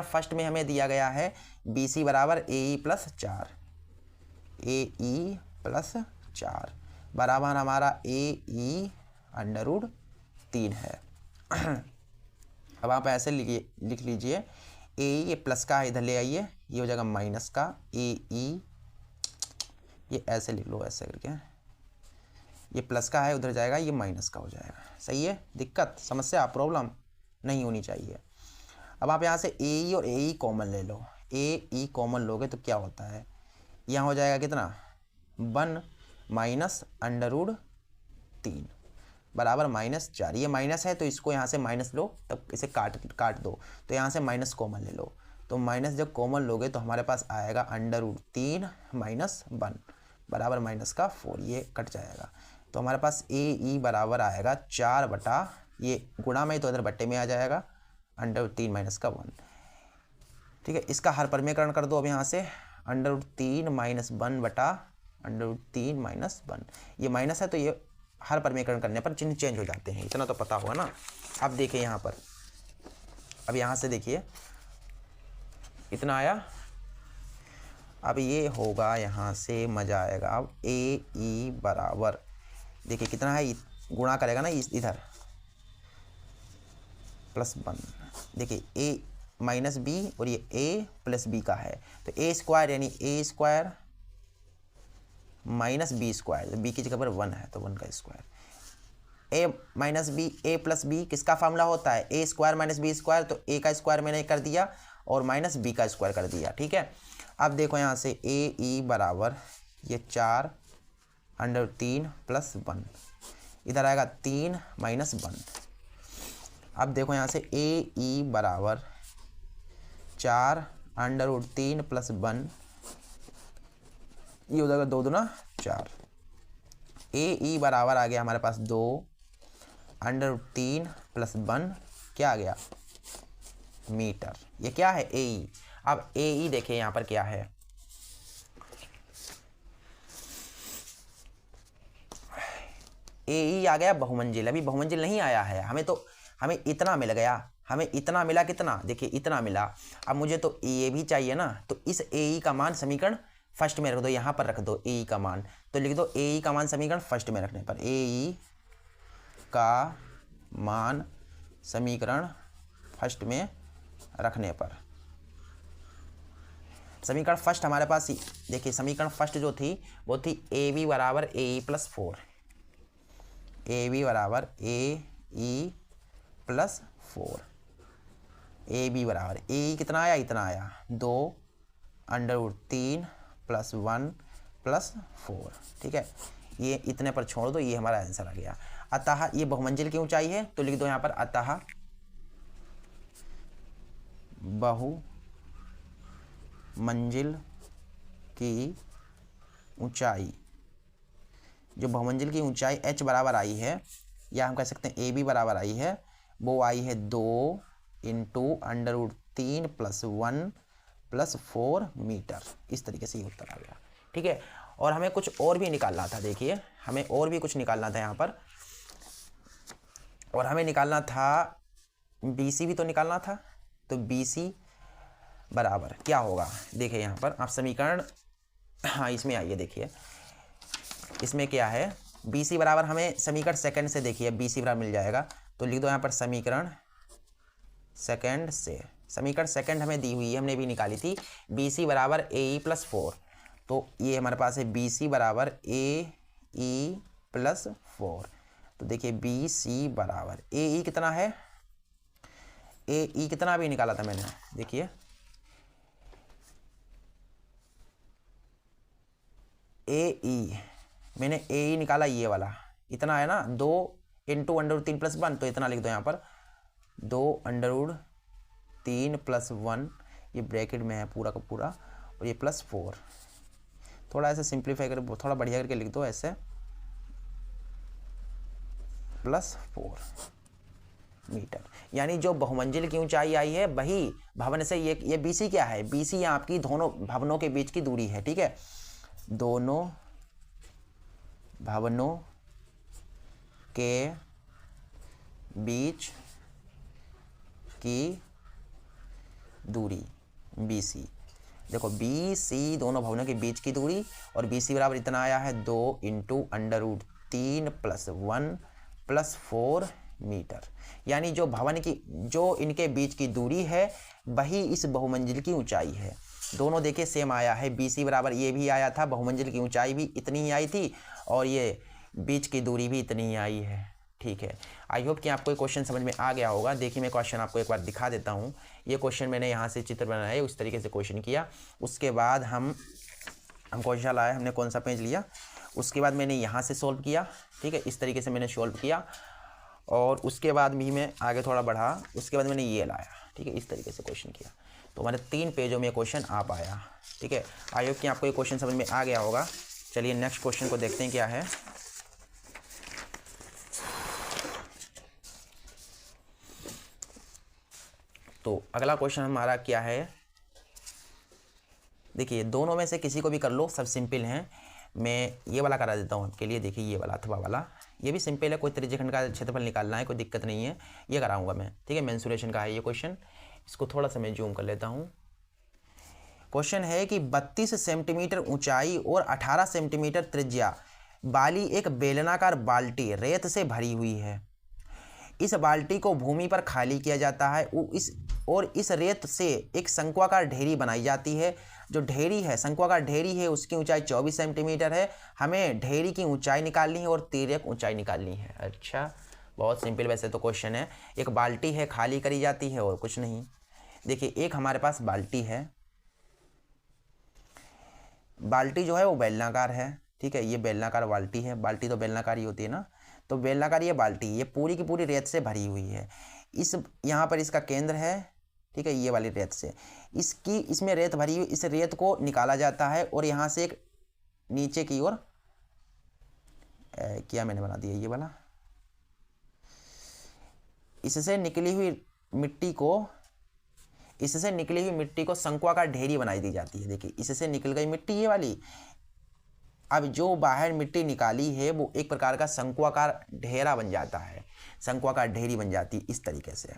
फर्स्ट में हमें दिया गया है BC बराबर AE + 4 बराबर हमारा AE √3 है। अब आप ऐसे लिख लीजिए, AE ये प्लस का इधर ले आइए, ये हो जाएगा माइनस का AE, ये ऐसे लिख लो, ऐसे करके, ये प्लस का है उधर जाएगा, ये माइनस का हो जाएगा। सही है, दिक्कत समस्या प्रॉब्लम नहीं होनी चाहिए। अब आप यहाँ से AE और AE कॉमन ले लो, AE कॉमन लोगे तो क्या होता है, यहाँ हो जाएगा कितना 1 माइनस √3 बराबर -4। ये माइनस है तो इसको यहाँ से माइनस लो, तब इसे काट दो, तो यहाँ से माइनस कॉमन ले लो। तो माइनस जब कॉमन लोगे तो हमारे पास आएगा √3 माइनस 1 बराबर -4, ये कट जाएगा। तो हमारे पास AE बराबर आएगा 4 बटा, ये गुणा में तो इधर बट्टे में आ जाएगा, √3 माइनस का 1। ठीक है, इसका हर परमीकरण कर दो अब यहाँ से, √3 माइनस 1 बटा √3 माइनस 1, ये माइनस है तो ये हर परमीकरण करने पर चिन्ह चेंज हो जाते हैं, इतना तो पता होगा ना। अब देखिए यहाँ पर, अब यहाँ से देखिए इतना आया, अब ये होगा यहाँ से मजा आएगा। अब AE बराबर देखिए कितना है, गुणा करेगा ना इधर +1, देखिए A माइनस B और ये A + B का है, तो A² यानी A² माइनस B², B की जगह पर 1 है तो 1 का square, A minus B, A + B किसका फार्मूला होता है, A² माइनस B², तो A का स्क्वायर मैंने कर दिया और माइनस B का स्क्वायर कर दिया। ठीक है, अब देखो यहाँ से AE बराबर ये 4 √3 + 1, इधर आएगा 3 माइनस 1। अब देखो यहाँ से AE बराबर 4 √3 + 1, ये हो जाएगा 2 दूना 4। AE बराबर आ गया हमारे पास 2 √3 + 1, क्या आ गया, मीटर। ये क्या है, AE। अब AE देखिए यहाँ पर क्या है, AE आ गया बहुमंजिल, अभी बहुमंजिल नहीं आया है, हमें इतना मिल गया, हमें इतना मिला, कितना, देखिए इतना मिला। अब मुझे तो ये भी चाहिए ना, तो इस AE का मान समीकरण फर्स्ट में रख दो, यहाँ पर रख दो AE का मान, तो लिख दो AE का मान समीकरण फर्स्ट में रखने पर, AE का मान समीकरण फर्स्ट में रखने पर, समीकरण फर्स्ट हमारे पास, देखिए समीकरण फर्स्ट जो थी वो थी AB बराबर AE + 4, AB बराबर AE + 4, AB बराबर AE कितना आया, इतना आया 2 √3 + 1 + 4। ठीक है, ये इतने पर छोड़ दो, ये हमारा आंसर आ गया। अतः ये बहुमंजिल की ऊंचाई है, तो लिख दो यहाँ पर अतः बहुमंजिल की ऊंचाई, जो बहुमंजिल की ऊंचाई H बराबर आई है, या हम कह सकते हैं AB बराबर आई है, वो आई है 2 × √3 + 1 + 4 मीटर। इस तरीके से ये उत्तर आ गया। ठीक है, और हमें कुछ और भी निकालना था, देखिए हमें और भी कुछ निकालना था यहाँ पर, और हमें निकालना था BC भी तो निकालना था, तो BC बराबर क्या होगा, देखिए यहाँ पर आप समीकरण, हाँ इसमें आइए, देखिए इसमें क्या है, BC बराबर हमें समीकरण सेकंड से देखिए BC बराबर मिल जाएगा, तो लिख दो यहाँ पर समीकरण सेकंड से। समीकरण सेकंड हमें दी हुई है, हमने भी निकाली थी, BC बराबर AE + 4। तो ये हमारे पास है BC बराबर AE + 4। तो देखिए BC बराबर AE कितना है, AE कितना भी निकाला था मैंने, देखिए AE मैंने AE निकाला ये वाला, इतना है ना, 2 × √3 + 1, तो इतना लिख दो यहाँ पर 2 √3 + 1, ये ब्रैकेट में है पूरा का पूरा, और ये +4। थोड़ा ऐसे सिंप्लीफाई कर, थोड़ा बढ़िया करके लिख दो ऐसे, +4 मीटर। यानी जो बहुमंजिल की ऊंचाई आई है वही भवन से ये BC क्या है, BC आपकी दोनों भवनों के बीच की दूरी है, ठीक है, दोनों भवनों के बीच की दूरी BC। देखो BC दोनों भवनों के बीच की दूरी, और BC बराबर इतना आया है 2 × √3 + 1 + 4 मीटर। यानी जो भवन की, जो इनके बीच की दूरी है वही इस बहुमंजिल की ऊंचाई है। दोनों देखिए सेम आया है, BC बराबर ये भी आया था, बहुमंजिल की ऊंचाई भी इतनी ही आई थी, और ये बीच की दूरी भी इतनी ही आई है, ठीक है। आई होप कि आपको ये क्वेश्चन समझ में आ गया होगा। देखिए मैं क्वेश्चन आपको एक बार दिखा देता हूँ। ये क्वेश्चन मैंने यहाँ से चित्र बनाया है, उस तरीके से क्वेश्चन किया। उसके बाद हम क्वेश्चन लाए, हमने कौन सा पेज लिया, उसके बाद मैंने यहाँ से सॉल्व किया, ठीक है, इस तरीके से मैंने सॉल्व किया, और उसके बाद भी मैं आगे थोड़ा बढ़ा, उसके बाद मैंने ये लाया, ठीक है, इस तरीके से क्वेश्चन किया। तो हमारे 3 पेजों में क्वेश्चन आ पाया, ठीक है। आई होप कि आपको ये क्वेश्चन समझ में आ गया होगा। चलिए नेक्स्ट क्वेश्चन को देखते हैं क्या है। तो अगला क्वेश्चन हमारा क्या है, देखिए दोनों में से किसी को भी कर लो, सब सिंपल हैं। मैं ये वाला करा देता हूँ आपके लिए, देखिए ये वाला अथवा वाला, ये भी सिंपल है, कोई त्रिज्यखंड का क्षेत्रफल निकालना है, कोई दिक्कत नहीं है, ये कराऊंगा मैं, ठीक है। मेंसुरेशन का है ये क्वेश्चन, इसको थोड़ा सा मैं जूम कर लेता हूँ। क्वेश्चन है कि 32 सेंटीमीटर ऊंचाई और 18 सेंटीमीटर त्रिज्या वाली एक बेलनाकार बाल्टी रेत से भरी हुई है। इस बाल्टी को भूमि पर खाली किया जाता है, इस रेत से एक शंक्वाकार ढेरी बनाई जाती है। जो ढेरी है, शंक्वाकार ढेरी है, उसकी ऊंचाई 24 सेंटीमीटर है। हमें ढेरी की ऊंचाई निकालनी है और तिर्यक ऊंचाई निकालनी है। अच्छा, बहुत सिंपल वैसे तो क्वेश्चन है। एक बाल्टी है, खाली करी जाती है और कुछ नहीं। देखिए एक हमारे पास बाल्टी है, बाल्टी जो है वो बेलनाकार है, ठीक है, ये बेलनाकार बाल्टी है, बाल्टी तो बेलनाकार ही होती है ना, तो बेलनाकार ये बाल्टी, ये पूरी की पूरी रेत से भरी हुई है। यहाँ पर इसका केंद्र है, ठीक है, ये वाली रेत से इसमें रेत भरी हुई, इस रेत को निकाला जाता है, और यहाँ से एक नीचे की ओर क्या मैंने बना दिया ये वाला, इससे निकली हुई मिट्टी को शंक्वाकार ढेरी बनाई दी जाती है। देखिए इससे निकल गई मिट्टी ये वाली, अब जो बाहर मिट्टी निकाली है वो एक प्रकार का शंक्वाकार ढेरा बन जाता है, शंक्वाकार ढेरी बन जाती है। इस तरीके से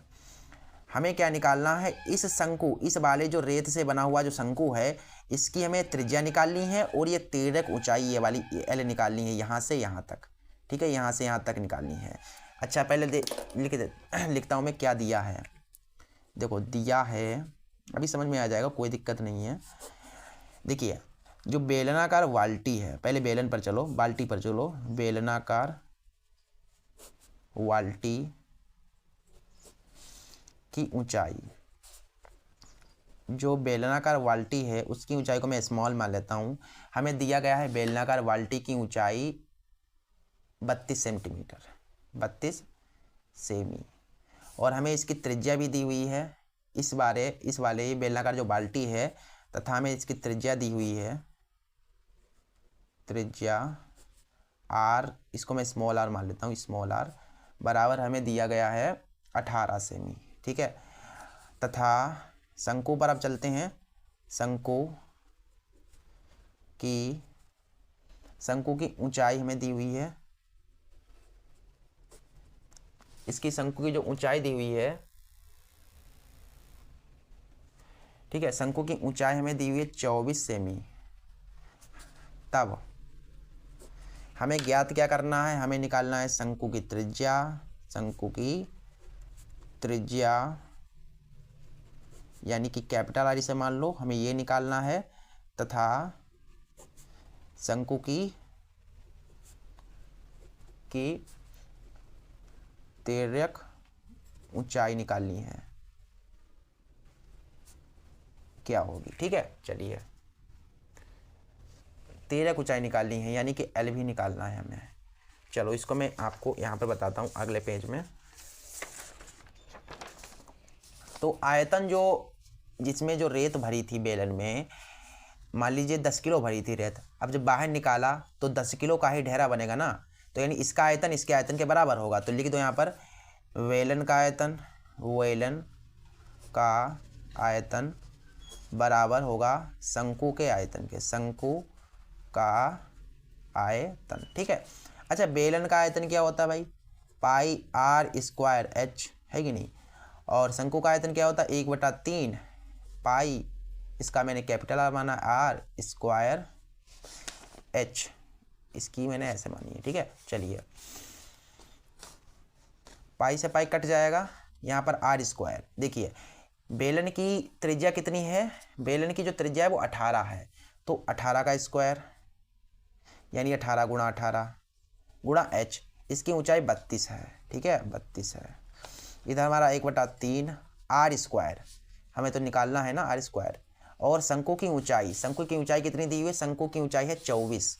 हमें क्या निकालना है, इस शंकु, इस वाले जो रेत से बना हुआ जो शंकु है, इसकी हमें त्रिज्या निकालनी है, और ये तिर्यक ऊंचाई ये वाली L निकालनी है, यहाँ से यहाँ तक, ठीक है, यहाँ से यहाँ तक निकालनी है। अच्छा पहले लिखता हूँ मैं क्या दिया है। देखो दिया है, अभी समझ में आ जाएगा, कोई दिक्कत नहीं है। देखिए जो बेलनाकार बाल्टी है, पहले बेलन पर चलो, बाल्टी पर चलो, बेलनाकार बाल्टी की ऊंचाई, जो बेलनाकार बाल्टी है उसकी ऊंचाई को मैं स्मॉल मान लेता हूँ। हमें दिया गया है बेलनाकार बाल्टी की ऊंचाई 32 सेंटीमीटर, 32 सेमी, और हमें इसकी त्रिज्या भी दी हुई है, इस वाले बेलनाकार जो बाल्टी है, तथा हमें इसकी त्रिज्या दी हुई है, त्रिज्या r, इसको मैं स्मॉल r मान लेता हूँ, स्मॉल r बराबर हमें दिया गया है 18 सेमी, ठीक है। तथा शंकु पर अब चलते हैं। शंकु की ऊंचाई हमें दी हुई है, इसकी शंकु की जो ऊंचाई दी हुई है, ठीक है, शंकु की ऊंचाई हमें दी हुई है 24 सेमी। तब हमें ज्ञात क्या करना है, हमें निकालना है शंकु की त्रिज्या, शंकु की त्रिज्या यानी कि कैपिटल आर इसे मान लो, हमें ये निकालना है, तथा शंकु की तिर्यक ऊंचाई निकालनी है, क्या होगी। ठीक है, चलिए तिर्यक ऊंचाई निकालनी है यानी कि एल भी निकालना है हमें। चलो इसको मैं आपको यहाँ पर बताता हूँ अगले पेज में। तो आयतन जो जिसमें जो रेत भरी थी बेलन में, मान लीजिए 10 किलो भरी थी रेत। अब जब बाहर निकाला तो 10 किलो का ही ढेरा बनेगा ना, तो यानी इसका आयतन इसके आयतन के बराबर होगा। तो लिख दो यहाँ पर वेलन का आयतन, वेलन का आयतन बराबर होगा शंकु के आयतन के, शंकु का आयतन। ठीक है। अच्छा, बेलन का आयतन क्या होता है भाई, पाई आर स्क्वायर एच, है कि नहीं। और शंकु का आयतन क्या होता है, 1/3 पाई, इसका मैंने कैपिटल आर माना, आर स्क्वायर एच, इसकी मैंने ऐसे मानी है। ठीक है, चलिए पाई से पाई कट जाएगा, यहाँ पर आर स्क्वायर। देखिए बेलन की त्रिज्या कितनी है, बेलन की जो त्रिज्या है वो 18 है, तो 18 का स्क्वायर यानी 18 गुणा 18 गुणा एच, इसकी ऊंचाई 32 है। ठीक है, 32 है। इधर हमारा 1/3 आर स्क्वायर, हमें तो निकालना है ना आर स्क्वायर। और शंकु की ऊंचाई, शंकु की ऊंचाई कितनी दी हुई है, शंकु की ऊंचाई है 24,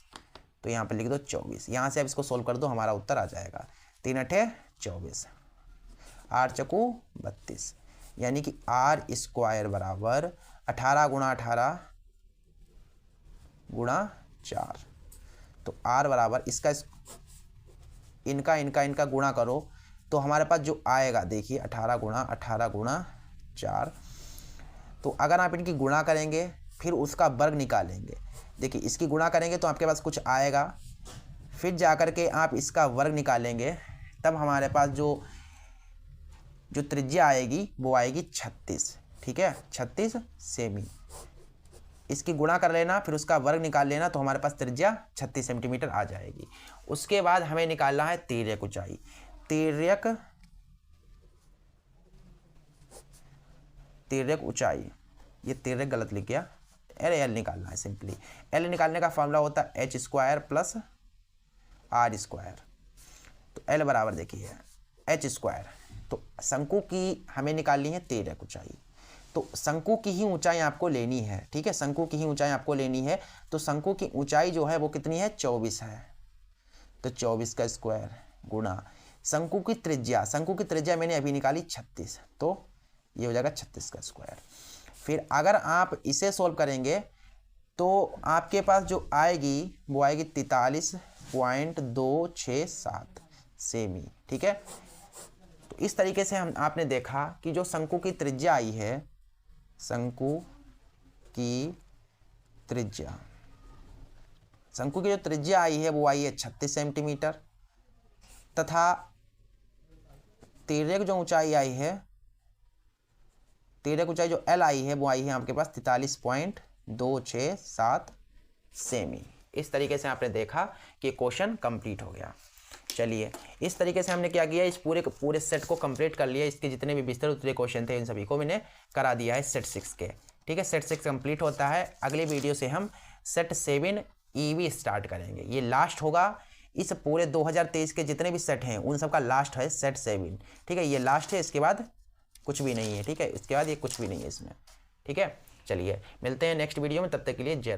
तो यहाँ पर लिख दो 24। यहाँ से अब इसको सोल्व कर दो, हमारा उत्तर आ जाएगा 3 × 24, 8 चकू 32, यानी कि आर स्क्वायर बराबर 18 गुणा 18 गुणा 4। तो आर बराबर इसका इनका गुणा करो तो हमारे पास जो आएगा, देखिए 18 गुणा 4। तो अगर आप इनकी गुणा करेंगे फिर उसका वर्ग निकालेंगे, देखिए इसकी गुणा करेंगे तो आपके पास कुछ आएगा, फिर जाकर के आप इसका वर्ग निकालेंगे, तब हमारे पास जो त्रिज्या आएगी वो आएगी 36। ठीक है, 36 सेमी। इसकी गुणा कर लेना फिर उसका वर्ग निकाल लेना, तो हमारे पास त्रिज्या 36 सेंटीमीटर आ जाएगी। उसके बाद हमें निकालना है तिर्यक ऊंचाई। तिर्यक ऊंचाई, ये तिर्यक गलत लिख गया, एल निकालना है सिंपली। एल निकालने का फॉर्मूला होता है H square plus R square. तो एल बराबर देखिए एच स्क्वायर, तो शंकु की हमें निकालनी है तिर्यक ऊंचाई, तो शंकु की ही ऊंचाई आपको लेनी है। ठीक है, शंकु की ही ऊंचाई आपको लेनी है। तो शंकु की ऊंचाई जो है वो कितनी है, 24 है, तो 24 का स्क्वायर गुणा शंकु की त्रिज्या, शंकु की त्रिज्या मैंने अभी निकाली 36, तो ये हो जाएगा 36 का स्क्वायर। फिर अगर आप इसे सोल्व करेंगे तो आपके पास जो आएगी वो आएगी 43.267 सेमी। ठीक है, तो इस तरीके से आपने देखा कि जो शंकु की त्रिज्या आई है, शंकु की जो त्रिज्या आई है वो आई है 36 सेंटीमीटर, तथा तिर्यक जो ऊंचाई आई है, तिर्यक ऊंचाई जो एल आई है वो आई है आपके पास 43.267 सेमी। इस तरीके से आपने देखा कि क्वेश्चन कंप्लीट हो गया। चलिए इस तरीके से हमने क्या किया, इस पूरे सेट को कंप्लीट कर लिया। इसके जितने भी विस्तार उत्तरीय क्वेश्चन थे इन सभी को मैंने करा दिया है सेट 6 के। ठीक है, सेट 6 कंप्लीट होता है। अगले वीडियो से हम सेट 7 ईवी स्टार्ट करेंगे, ये लास्ट होगा। इस पूरे 2023 के जितने भी सेट हैं उन सब का लास्ट है सेट 7। ठीक है, ये लास्ट है, इसके बाद कुछ भी नहीं है। ठीक है, इसके बाद ये कुछ भी नहीं है इसमें। ठीक है, चलिए मिलते हैं नेक्स्ट वीडियो में, तब तक के लिए जय।